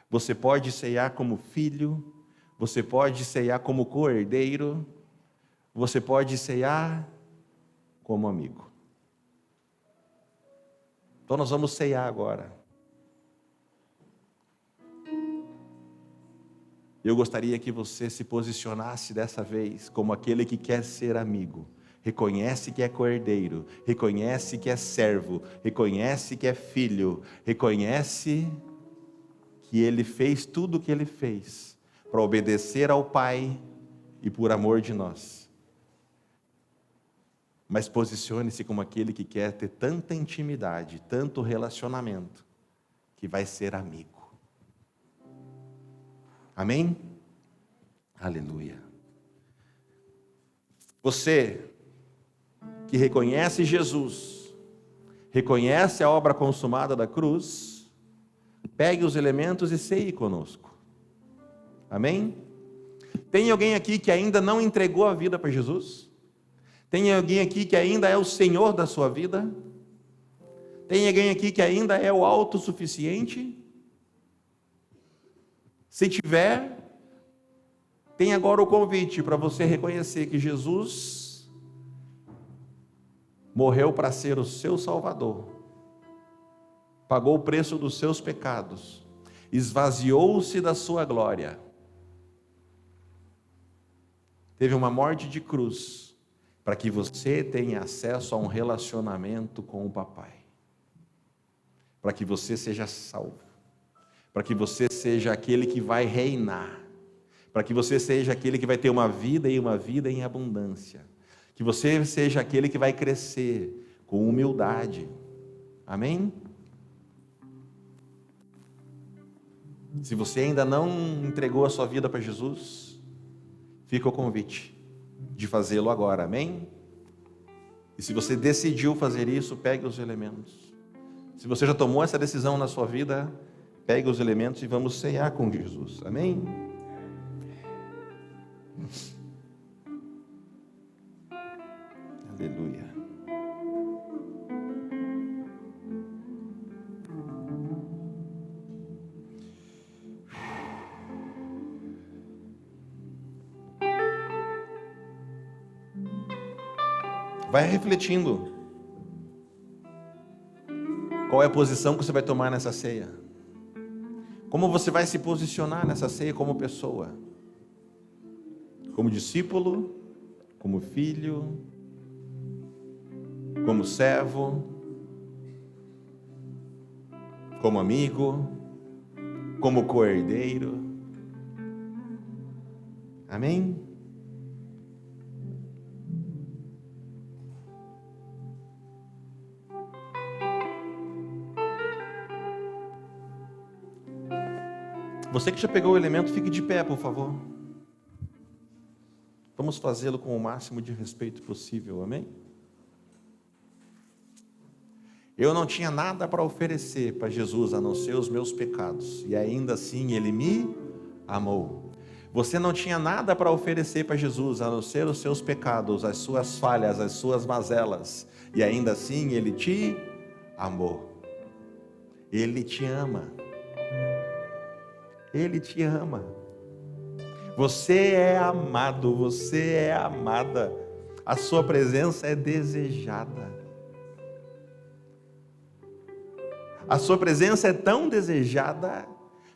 S2: você pode ceiar como filho, você pode ceiar como co-herdeiro, você pode ceiar como amigo. Então nós vamos ceiar agora. Eu gostaria que você se posicionasse dessa vez como aquele que quer ser amigo. Reconhece que é co-herdeiro, reconhece que é servo, reconhece que é filho, reconhece que ele fez tudo o que ele fez para obedecer ao Pai e por amor de nós. Mas posicione-se como aquele que quer ter tanta intimidade, tanto relacionamento, que vai ser amigo. Amém? Aleluia. Você que reconhece Jesus, reconhece a obra consumada da cruz, pegue os elementos e ceie conosco. Amém? Tem alguém aqui que ainda não entregou a vida para Jesus? Tem alguém aqui que ainda é o Senhor da sua vida? Tem alguém aqui que ainda é o autossuficiente? Se tiver, tem agora o convite para você reconhecer que Jesus morreu para ser o seu Salvador, pagou o preço dos seus pecados, esvaziou-se da sua glória, teve uma morte de cruz, para que você tenha acesso a um relacionamento com o Papai, para que você seja salvo, para que você seja aquele que vai reinar, para que você seja aquele que vai ter uma vida e uma vida em abundância, que você seja aquele que vai crescer com humildade. Amém? Se você ainda não entregou a sua vida para Jesus, fica o convite de fazê-lo agora, amém? E se você decidiu fazer isso, pegue os elementos. Se você já tomou essa decisão na sua vida, pegue os elementos e vamos ceiar com Jesus, amém? Aleluia. Vai refletindo. Qual é a posição que você vai tomar nessa ceia? Como você vai se posicionar nessa ceia como pessoa? Como discípulo, como filho, como servo, como amigo, como co-herdeiro. Amém? Você que já pegou o elemento, fique de pé, por favor. Vamos fazê-lo com o máximo de respeito possível, amém? Eu não tinha nada para oferecer para Jesus, a não ser os meus pecados, e ainda assim Ele me amou. Você não tinha nada para oferecer para Jesus, a não ser os seus pecados, as suas falhas, as suas mazelas, e ainda assim Ele te amou. Ele te ama. Ele te ama. Você é amado, você é amada. A sua presença é desejada. A sua presença é tão desejada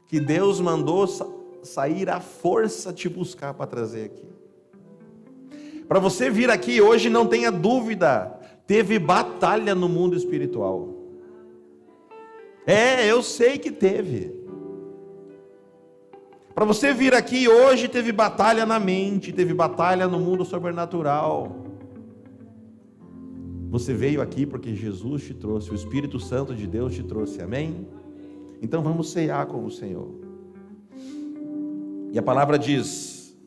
S2: que Deus mandou sair à força te buscar para trazer aqui. Para você vir aqui hoje, não tenha dúvida, teve batalha no mundo espiritual. Eu sei que teve. Para você vir aqui hoje, teve batalha na mente, teve batalha no mundo sobrenatural. Você veio aqui porque Jesus te trouxe, o Espírito Santo de Deus te trouxe, amém? Então vamos ceiar com o Senhor. E a palavra diz,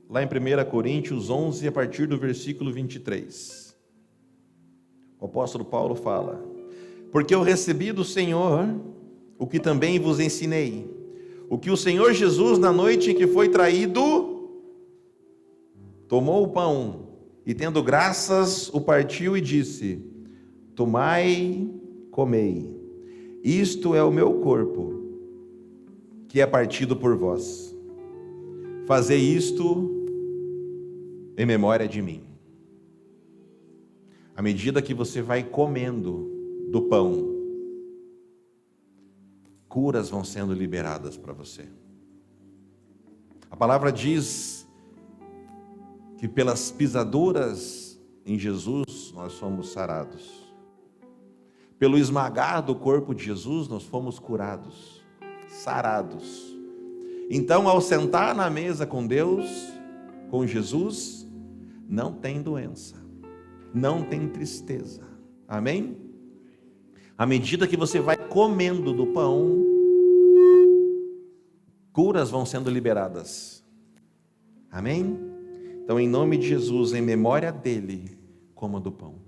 S2: lá em 1 Coríntios 11, a partir do versículo 23. O apóstolo Paulo fala: porque eu recebi do Senhor o que também vos ensinei, o que o Senhor Jesus, na noite em que foi traído, tomou o pão e, tendo graças, o partiu e disse: tomai, comei, isto é o meu corpo, que é partido por vós. Fazei isto em memória de mim. À medida que você vai comendo do pão, curas vão sendo liberadas para você. A palavra diz que pelas pisaduras em Jesus nós fomos sarados. Pelo esmagar do corpo de Jesus nós fomos curados, sarados. Então, ao sentar na mesa com Deus, com Jesus, não tem doença, não tem tristeza. Amém? À medida que você vai comendo do pão, curas vão sendo liberadas. Amém? Então, em nome de Jesus, em memória dele, coma do pão.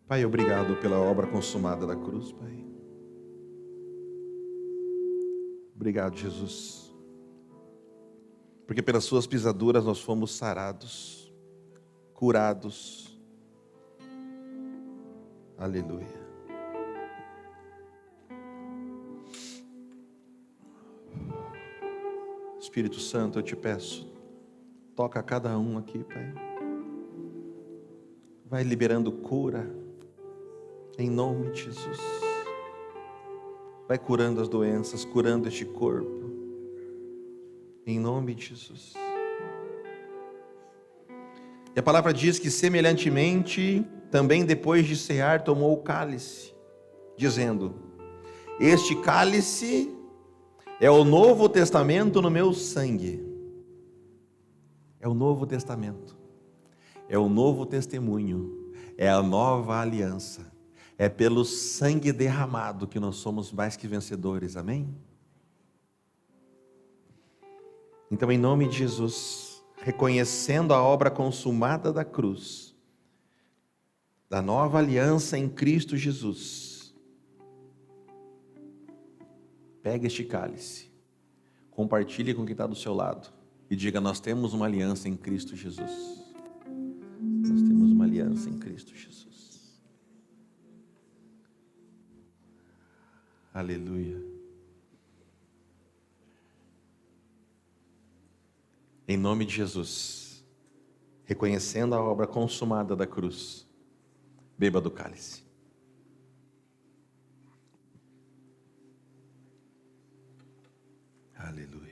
S2: Pai, obrigado pela obra consumada da cruz, Pai. Obrigado, Jesus. Porque pelas suas pisaduras nós fomos sarados, curados. Aleluia. Espírito Santo, eu te peço, toca a cada um aqui, Pai. Vai liberando cura, em nome de Jesus. Vai curando as doenças, curando este corpo. Em nome de Jesus. E a palavra diz que semelhantemente, também depois de cear, tomou o cálice, dizendo: este cálice é o Novo Testamento no meu sangue. É o Novo Testamento. É o novo testemunho. É a nova aliança. É pelo sangue derramado que nós somos mais que vencedores. Amém? Então, em nome de Jesus, reconhecendo a obra consumada da cruz, da nova aliança em Cristo Jesus, pega este cálice, compartilhe com quem está do seu lado e diga: nós temos uma aliança em Cristo Jesus. Nós temos uma aliança em Cristo Jesus. Aleluia. Em nome de Jesus, reconhecendo a obra consumada da cruz, beba do cálice. Aleluia.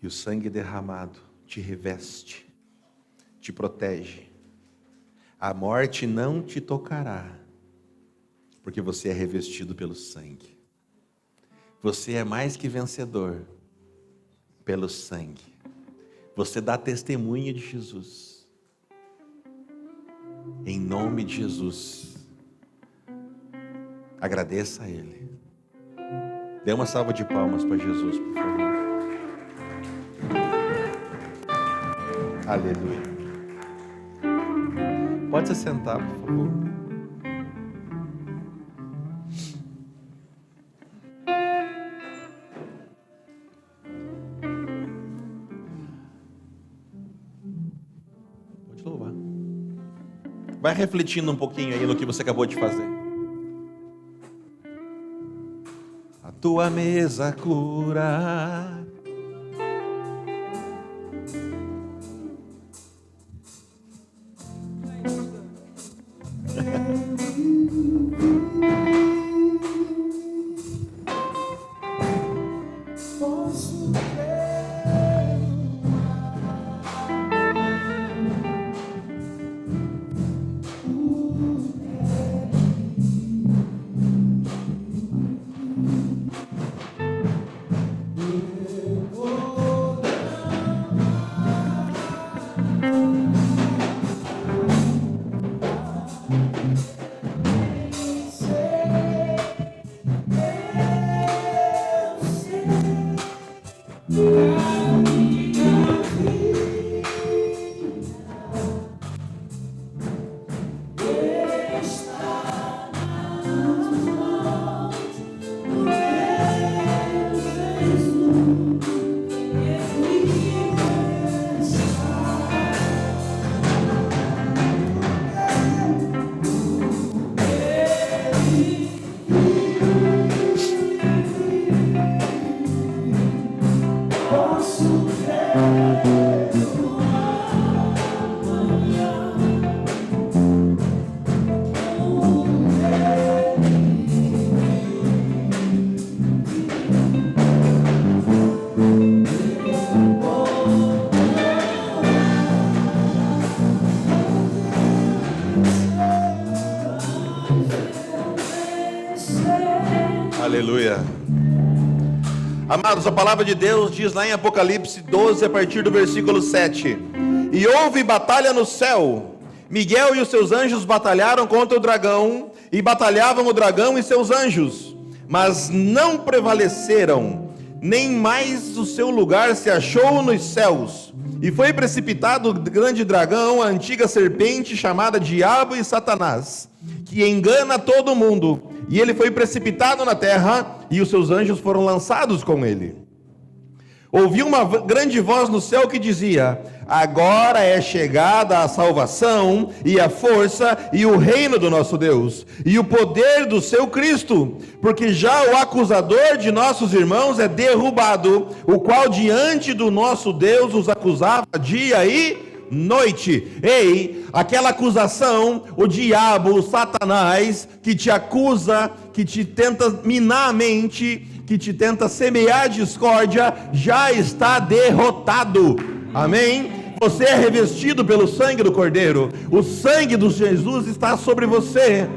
S2: E o sangue derramado te reveste, te protege. A morte não te tocará, porque você é revestido pelo sangue. Você é mais que vencedor pelo sangue. Você dá testemunho de Jesus. Em nome de Jesus, agradeça a Ele. Dê uma salva de palmas para Jesus, por favor. Aleluia. Pode se sentar, por favor. Pode louvar. Vai refletindo um pouquinho aí no que você acabou de fazer. A tua mesa cura. Aleluia. Amados, a palavra de Deus diz lá em Apocalipse 12, a partir do versículo 7: e houve batalha no céu. Miguel e os seus anjos batalharam contra o dragão, e batalhavam o dragão e seus anjos, mas não prevaleceram, nem mais o seu lugar se achou nos céus. E foi precipitado o grande dragão, a antiga serpente, chamada Diabo e Satanás, que engana todo mundo. E ele foi precipitado na terra, e os seus anjos foram lançados com ele. Ouvi uma grande voz no céu que dizia: agora é chegada a salvação, e a força, e o reino do nosso Deus, e o poder do seu Cristo, porque já o acusador de nossos irmãos é derrubado, o qual diante do nosso Deus os acusava dia e noite. Ei, aquela acusação, o diabo, o Satanás, que te acusa, que te tenta minar a mente, que te tenta semear discórdia, já está derrotado. Amém? Você é revestido pelo sangue do Cordeiro. O sangue de Jesus está sobre você.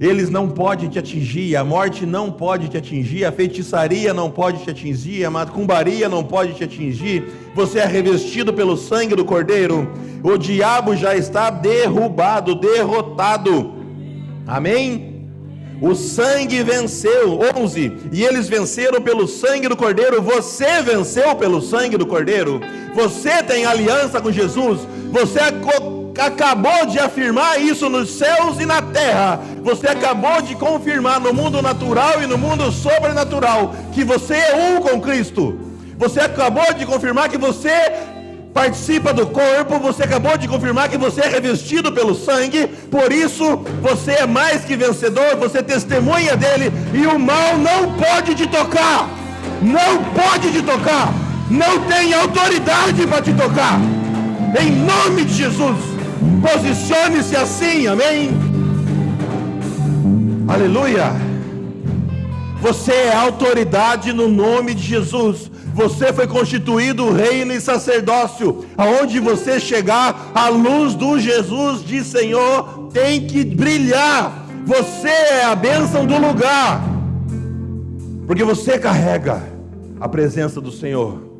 S2: Eles não podem te atingir, a morte não pode te atingir, a feitiçaria não pode te atingir, a macumbaria não pode te atingir. Você é revestido pelo sangue do Cordeiro. O diabo já está derrubado, derrotado. Amém? O sangue venceu. 11. E eles venceram pelo sangue do Cordeiro. Você venceu pelo sangue do Cordeiro. Você tem aliança com Jesus. Você acabou de afirmar isso nos céus e na terra. Você acabou de confirmar no mundo natural e no mundo sobrenatural que você é um com Cristo. Você acabou de confirmar que você participa do corpo. Você acabou de confirmar que você é revestido pelo sangue. Por isso você é mais que vencedor. Você testemunha dele, e o mal não pode te tocar. Não pode te tocar. Não tem autoridade para te tocar. Em nome de Jesus, posicione-se assim, amém? Aleluia. Você é autoridade no nome de Jesus. Você foi constituído reino e sacerdócio. Aonde você chegar, a luz do Jesus de Senhor tem que brilhar. Você é a bênção do lugar, porque você carrega a presença do Senhor.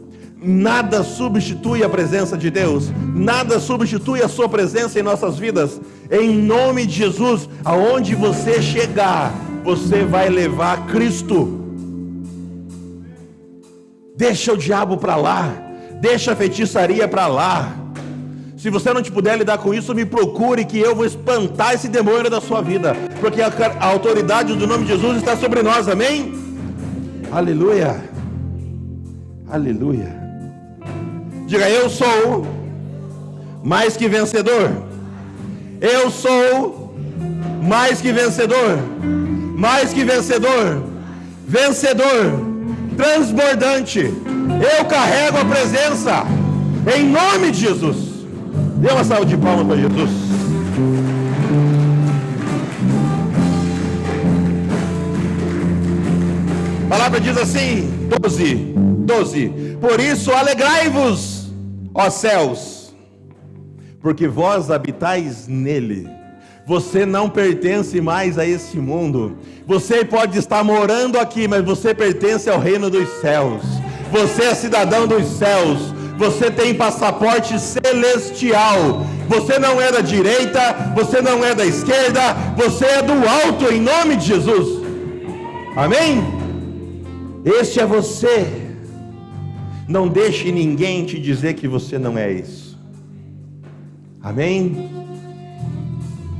S2: Nada substitui a presença de Deus. Nada substitui a sua presença em nossas vidas. Em nome de Jesus, aonde você chegar, você vai levar Cristo. Deixa o diabo para lá. Deixa a feitiçaria para lá. Se você não te puder lidar com isso, me procure, que eu vou espantar esse demônio da sua vida, porque a autoridade do nome de Jesus está sobre nós, amém? Aleluia. Aleluia. Diga: eu sou mais que vencedor. Eu sou mais que vencedor. Mais que vencedor. Vencedor. Transbordante. Eu carrego a presença. Em nome de Jesus. Dê uma salva de palmas para Jesus. A palavra diz assim, 12. Por isso alegrai-vos, ó céus, porque vós habitais nele. Você não pertence mais a esse mundo. Você pode estar morando aqui, mas você pertence ao reino dos céus. Você é cidadão dos céus. Você tem passaporte celestial. Você não é da direita, você não é da esquerda, você é do alto, em nome de Jesus. Amém? Este é você. Não deixe ninguém te dizer que você não é isso. Amém?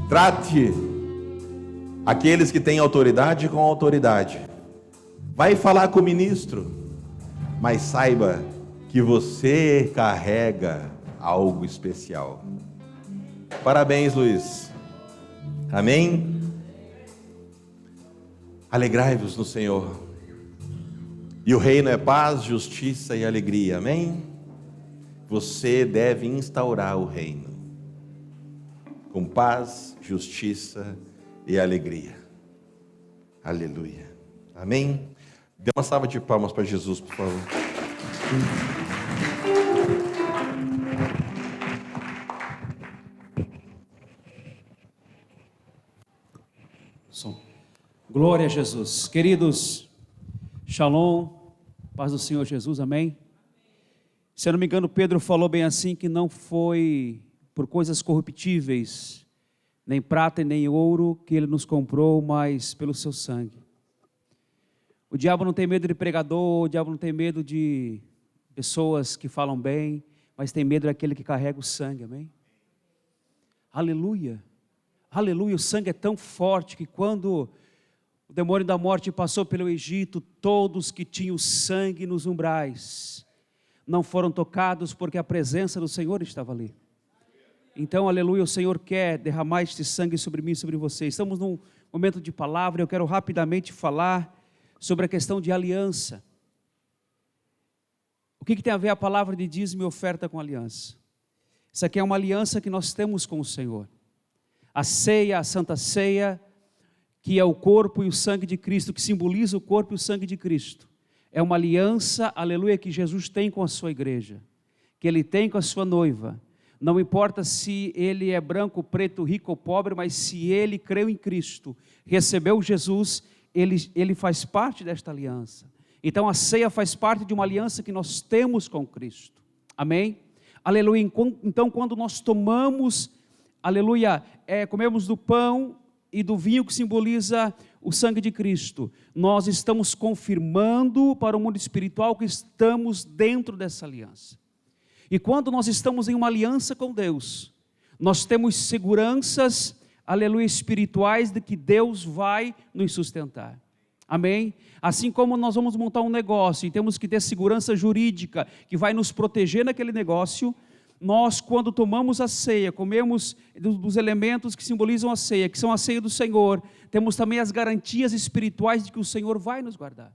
S2: Trate aqueles que têm autoridade com autoridade. Vai falar com o ministro, mas saiba que você carrega algo especial. Parabéns, Luiz. Amém? Alegrai-vos no Senhor. E o reino é paz, justiça e alegria, amém? Você deve instaurar o reino com paz, justiça e alegria. Aleluia, amém? Dê uma salva de palmas para Jesus, por favor.
S5: Som. Glória a Jesus. Queridos, Shalom, paz do Senhor Jesus, amém? Se eu não me engano, Pedro falou bem assim, que não foi por coisas corruptíveis, nem prata e nem ouro, que ele nos comprou, mas pelo seu sangue. O diabo não tem medo de pregador, o diabo não tem medo de pessoas que falam bem, mas tem medo daquele que carrega o sangue, amém? Aleluia, aleluia. O sangue é tão forte que quando o demônio da morte passou pelo Egito, todos que tinham sangue nos umbrais não foram tocados, porque a presença do Senhor estava ali. Então, aleluia, o Senhor quer derramar este sangue sobre mim e sobre você. Estamos num momento de palavra. Eu quero rapidamente falar sobre a questão de aliança. O que tem a ver a palavra de dízimo e oferta com aliança? Isso aqui é uma aliança que nós temos com o Senhor. A ceia, a Santa Ceia, que é o corpo e o sangue de Cristo, que simboliza o corpo e o sangue de Cristo. É uma aliança, aleluia, que Jesus tem com a sua igreja, que Ele tem com a sua noiva. Não importa se ele é branco, preto, rico ou pobre, mas se ele creu em Cristo, recebeu Jesus, ele faz parte desta aliança. Então a ceia faz parte de uma aliança que nós temos com Cristo. Amém? Aleluia. Então quando nós tomamos, aleluia, comemos do pão e do vinho que simboliza o sangue de Cristo, nós estamos confirmando para o mundo espiritual que estamos dentro dessa aliança. E quando nós estamos em uma aliança com Deus, nós temos seguranças, aleluia, espirituais de que Deus vai nos sustentar. Amém? Assim como nós vamos montar um negócio e temos que ter segurança jurídica que vai nos proteger naquele negócio, nós, quando tomamos a ceia, comemos dos elementos que simbolizam a ceia, que são a ceia do Senhor, temos também as garantias espirituais de que o Senhor vai nos guardar.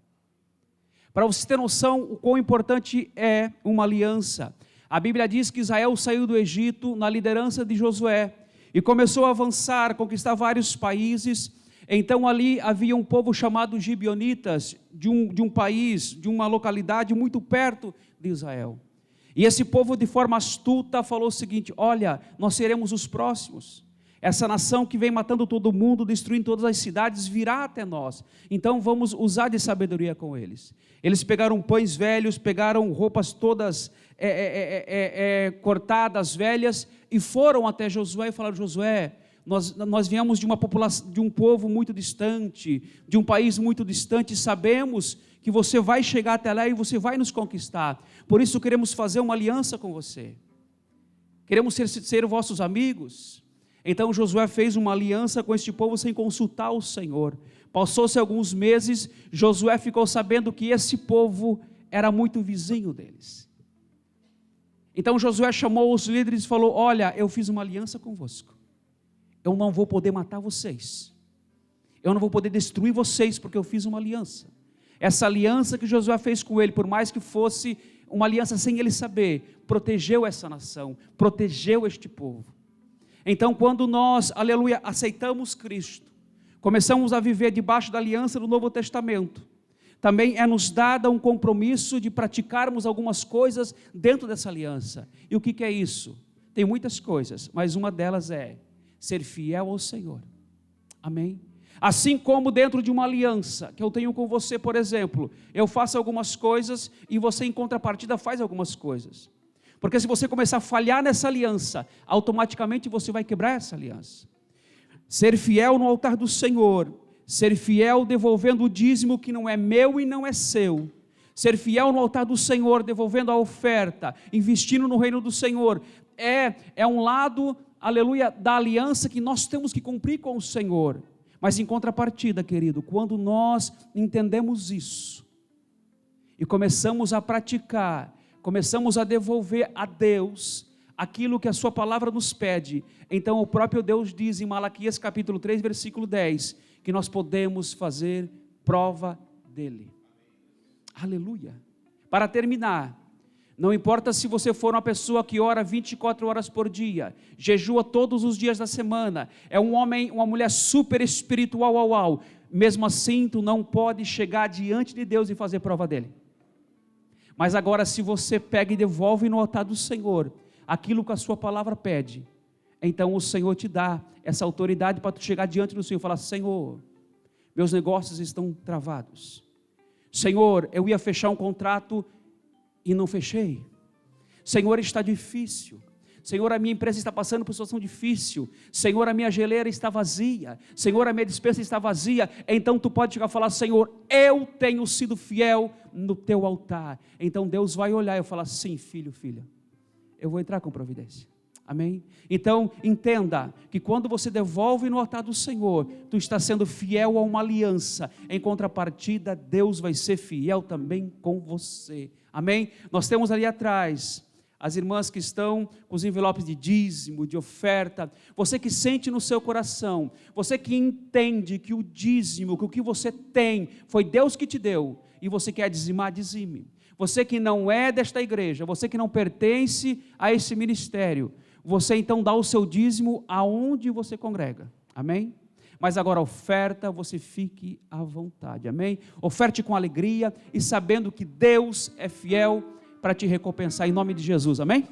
S5: Para você ter noção o quão importante é uma aliança, a Bíblia diz que Israel saiu do Egito na liderança de Josué e começou a avançar, conquistar vários países. Então ali havia um povo chamado Gibeonitas, de um país, de uma localidade muito perto de Israel. E esse povo, de forma astuta, falou o seguinte: olha, nós seremos os próximos. Essa nação que vem matando todo mundo, destruindo todas as cidades, virá até nós. Então vamos usar de sabedoria com eles. Eles pegaram pães velhos, pegaram roupas todas cortadas, velhas, e foram até Josué e falaram: Josué, nós viemos de uma população, de um povo muito distante, de um país muito distante, sabemos que você vai chegar até lá e você vai nos conquistar. Por isso queremos fazer uma aliança com você. Queremos ser vossos amigos. Então Josué fez uma aliança com este povo sem consultar o Senhor. Passou-se alguns meses, Josué ficou sabendo que esse povo era muito vizinho deles. Então Josué chamou os líderes e falou: olha, eu fiz uma aliança convosco. Eu não vou poder matar vocês. Eu não vou poder destruir vocês, porque eu fiz uma aliança. Essa aliança que Josué fez com ele, por mais que fosse uma aliança sem ele saber, protegeu essa nação, protegeu este povo. Então quando nós, aleluia, aceitamos Cristo, começamos a viver debaixo da aliança do Novo Testamento, também é nos dado um compromisso de praticarmos algumas coisas dentro dessa aliança. E o que é isso? Tem muitas coisas, mas uma delas é ser fiel ao Senhor. Amém? Assim como dentro de uma aliança que eu tenho com você, por exemplo, eu faço algumas coisas e você em contrapartida faz algumas coisas. Porque se você começar a falhar nessa aliança, automaticamente você vai quebrar essa aliança. Ser fiel no altar do Senhor, ser fiel devolvendo o dízimo que não é meu e não é seu, ser fiel no altar do Senhor, devolvendo a oferta, investindo no reino do Senhor, é um lado, aleluia, da aliança que nós temos que cumprir com o Senhor. Mas em contrapartida, querido, quando nós entendemos isso e começamos a praticar, começamos a devolver a Deus aquilo que a sua palavra nos pede, então o próprio Deus diz em Malaquias capítulo 3, versículo 10, que nós podemos fazer prova dele. Aleluia. Para terminar, não importa se você for uma pessoa que ora 24 horas por dia, jejua todos os dias da semana, é um homem, uma mulher super espiritual, mesmo assim tu não pode chegar diante de Deus e fazer prova dele. Mas agora se você pega e devolve no altar do Senhor aquilo que a sua palavra pede, então o Senhor te dá essa autoridade para tu chegar diante do Senhor e falar: Senhor, meus negócios estão travados. Senhor, eu ia fechar um contrato e não fechei. Senhor, está difícil. Senhor, a minha empresa está passando por situação difícil. Senhor, a minha geleira está vazia. Senhor, a minha despensa está vazia. Então tu pode chegar e falar: Senhor, eu tenho sido fiel no teu altar. Então Deus vai olhar e falar: sim, filho, filha, eu vou entrar com providência. Amém? Então entenda que quando você devolve no altar do Senhor, tu está sendo fiel a uma aliança. Em contrapartida, Deus vai ser fiel também com você. Amém? Nós temos ali atrás as irmãs que estão com os envelopes de dízimo, de oferta. Você que sente no seu coração, você que entende que o dízimo, que o que você tem foi Deus que te deu, e você quer dizimar, dizime. você que não é desta igreja, você que não pertence a esse ministério, você então dá o seu dízimo aonde você congrega, amém? Mas agora oferta, você fique à vontade, amém? Oferte com alegria e sabendo que Deus é fiel para te recompensar, em nome de Jesus, amém?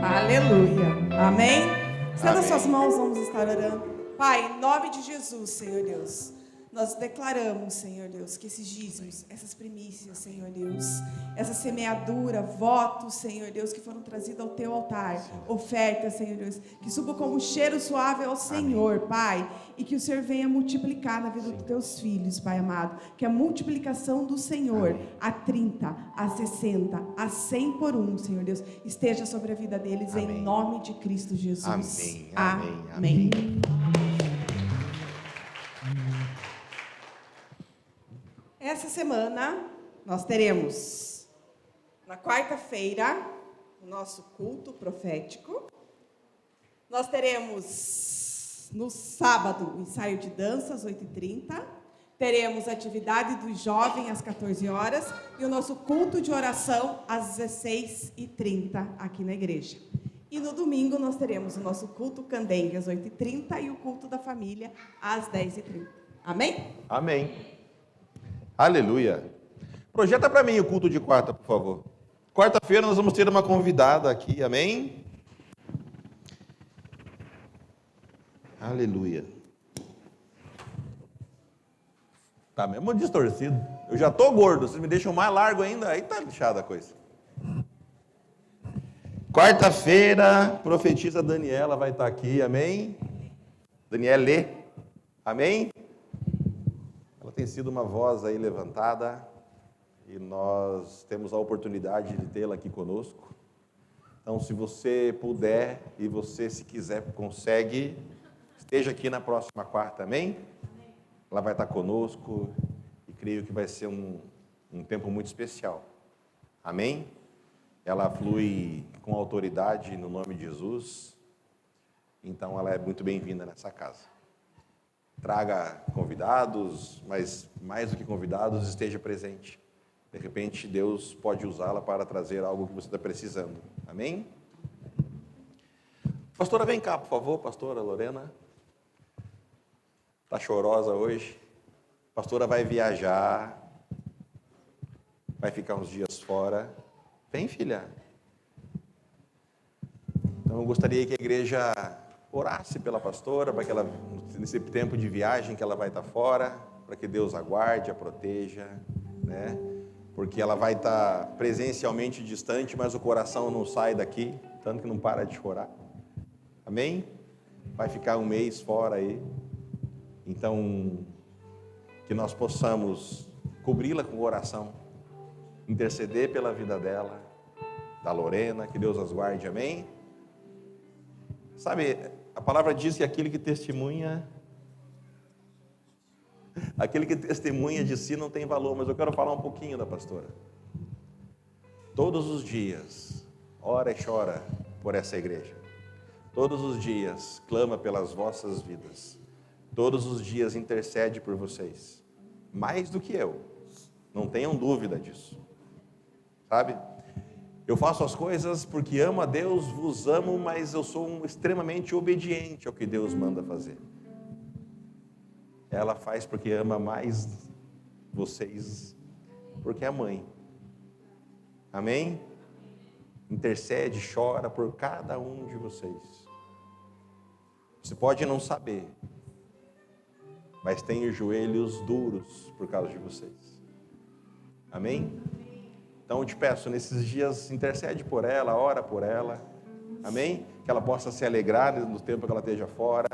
S6: Aleluia. Amém? Estenda suas mãos, vamos estar orando. Pai, em nome de Jesus, Senhor Deus, nós declaramos, Senhor Deus, que esses dízimos, essas primícias, Senhor Deus, essa semeadura, votos, Senhor Deus, que foram trazidos ao teu altar, ofertas, Senhor Deus, que subam como um cheiro suave ao Senhor, Pai, e que o Senhor venha multiplicar na vida dos teus filhos, Pai amado, que a multiplicação do Senhor, a 30, a 60, a 100 por um, Senhor Deus, esteja sobre a vida deles, em nome de Cristo Jesus.
S2: Amém,
S6: Amém.
S2: amém, amém.
S6: Essa semana nós teremos, na quarta-feira, o nosso culto profético. Nós teremos, no sábado, o ensaio de dança, às 8h30. Teremos a atividade dos jovens, às 14 horas. E o nosso culto de oração, às 16h30, aqui na igreja. E no domingo, nós teremos o nosso culto candengue, às 8h30. E o culto da família, às 10h30. Amém?
S2: Amém. Aleluia. Projeta para mim o culto de quarta, por favor. Quarta-feira nós vamos ter uma convidada aqui, amém? Aleluia. Tá mesmo distorcido. Eu já tô gordo, vocês me deixam mais largo ainda, aí tá lixada a coisa. Quarta-feira, profetisa Daniela vai estar aqui, amém? Daniele, amém? Ela tem sido uma voz aí levantada e nós temos a oportunidade de tê-la aqui conosco. Então, se você puder e você, se quiser, consegue, esteja aqui na próxima quarta, amém? Ela vai estar conosco e creio que vai ser um tempo muito especial, amém? Ela flui com autoridade no nome de Jesus, então ela é muito bem-vinda nessa casa. Traga convidados, mas mais do que convidados, esteja presente. De repente, Deus pode usá-la para trazer algo que você está precisando. Amém? Pastora, vem cá, por favor, pastora Lorena. Está chorosa hoje. Pastora vai viajar, vai ficar uns dias fora. Vem, filha. Então, eu gostaria que a igreja orasse pela pastora, para que ela, nesse tempo de viagem que ela vai estar fora, para que Deus a guarde, a proteja, né? Porque ela vai estar presencialmente distante, mas o coração não sai daqui, tanto que não para de chorar. Amém? Vai ficar um mês fora aí. Então, que nós possamos cobri-la com oração, interceder pela vida dela, da Lorena, que Deus as guarde, amém? Sabe, a palavra diz que aquele que testemunha de si não tem valor, mas eu quero falar um pouquinho da pastora. Todos os dias, ora e chora por essa igreja. Todos os dias, clama pelas vossas vidas. Todos os dias intercede por vocês. Mais do que eu. Não tenham dúvida disso. Sabe? Eu faço as coisas porque amo a Deus, vos amo, mas eu sou extremamente obediente ao que Deus manda fazer. Ela faz porque ama mais vocês, porque é mãe. Amém? Intercede, chora por cada um de vocês. Você pode não saber, mas tem os joelhos duros por causa de vocês. Amém? Então eu te peço, nesses dias, intercede por ela, ora por ela. Amém? Que ela possa se alegrar no tempo que ela esteja fora.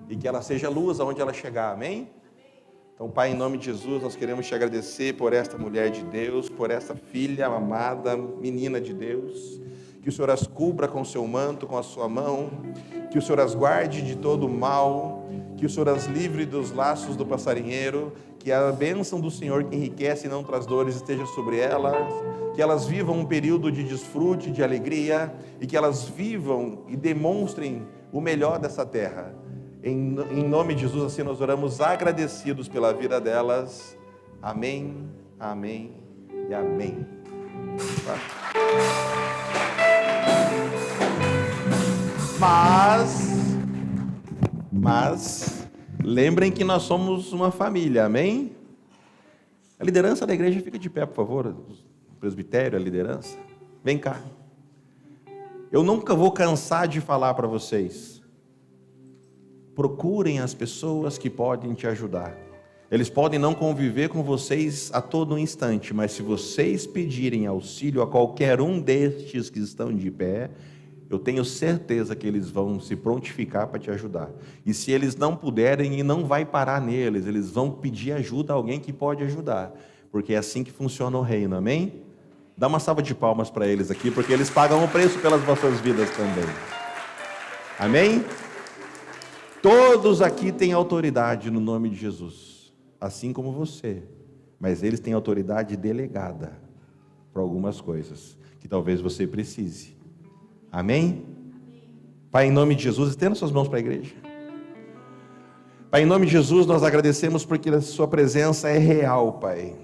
S2: E que ela seja luz aonde ela chegar, amém? Então, Pai, em nome de Jesus, nós queremos te agradecer por esta mulher de Deus, por essa filha amada, menina de Deus. Que o Senhor as cubra com o seu manto, com a sua mão. Que o Senhor as guarde de todo o mal. Que o Senhor as livre dos laços do passarinheiro. Que a bênção do Senhor que enriquece e não traz dores esteja sobre elas. Que elas vivam um período de desfrute, de alegria. E que elas vivam e demonstrem o melhor dessa terra. Em nome de Jesus, assim nós oramos agradecidos pela vida delas. Amém, amém e amém. Mas, lembrem que nós somos uma família, amém? A liderança da igreja fica de pé, por favor. O presbitério, a liderança. Vem cá. Eu nunca vou cansar de falar para vocês. Procurem as pessoas que podem te ajudar. Eles podem não conviver com vocês a todo instante, mas se vocês pedirem auxílio a qualquer um destes que estão de pé, eu tenho certeza que eles vão se prontificar para te ajudar. E se eles não puderem, e não vai parar neles, eles vão pedir ajuda a alguém que pode ajudar, porque é assim que funciona o reino, amém? Dá uma salva de palmas para eles aqui, porque eles pagam o preço pelas vossas vidas também. Amém? Todos aqui têm autoridade no nome de Jesus, assim como você, mas eles têm autoridade delegada para algumas coisas que talvez você precise. Amém? Pai, em nome de Jesus, estenda suas mãos para a igreja. Pai, em nome de Jesus, nós agradecemos porque a sua presença é real, Pai.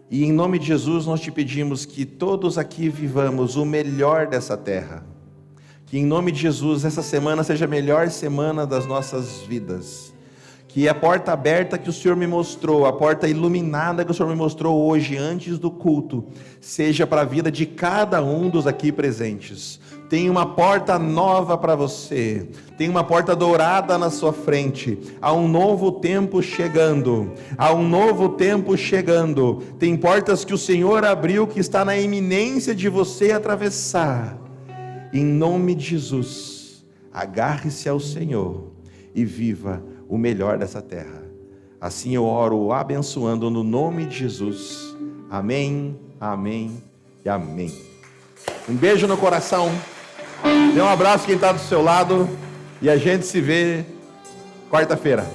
S2: E em nome de Jesus, nós te pedimos que todos aqui vivamos o melhor dessa terra. Que em nome de Jesus, essa semana seja a melhor semana das nossas vidas. Que a porta aberta que o Senhor me mostrou, a porta iluminada que o Senhor me mostrou hoje, antes do culto, seja para a vida de cada um dos aqui presentes. Tem uma porta nova para você. Tem uma porta dourada na sua frente. Há um novo tempo chegando. Há um novo tempo chegando. Tem portas que o Senhor abriu que está na iminência de você atravessar. Em nome de Jesus, agarre-se ao Senhor e viva o melhor dessa terra. Assim eu oro abençoando no nome de Jesus. Amém, amém e amém. Um beijo no coração. Dê um abraço quem está do seu lado. E a gente se vê quarta-feira.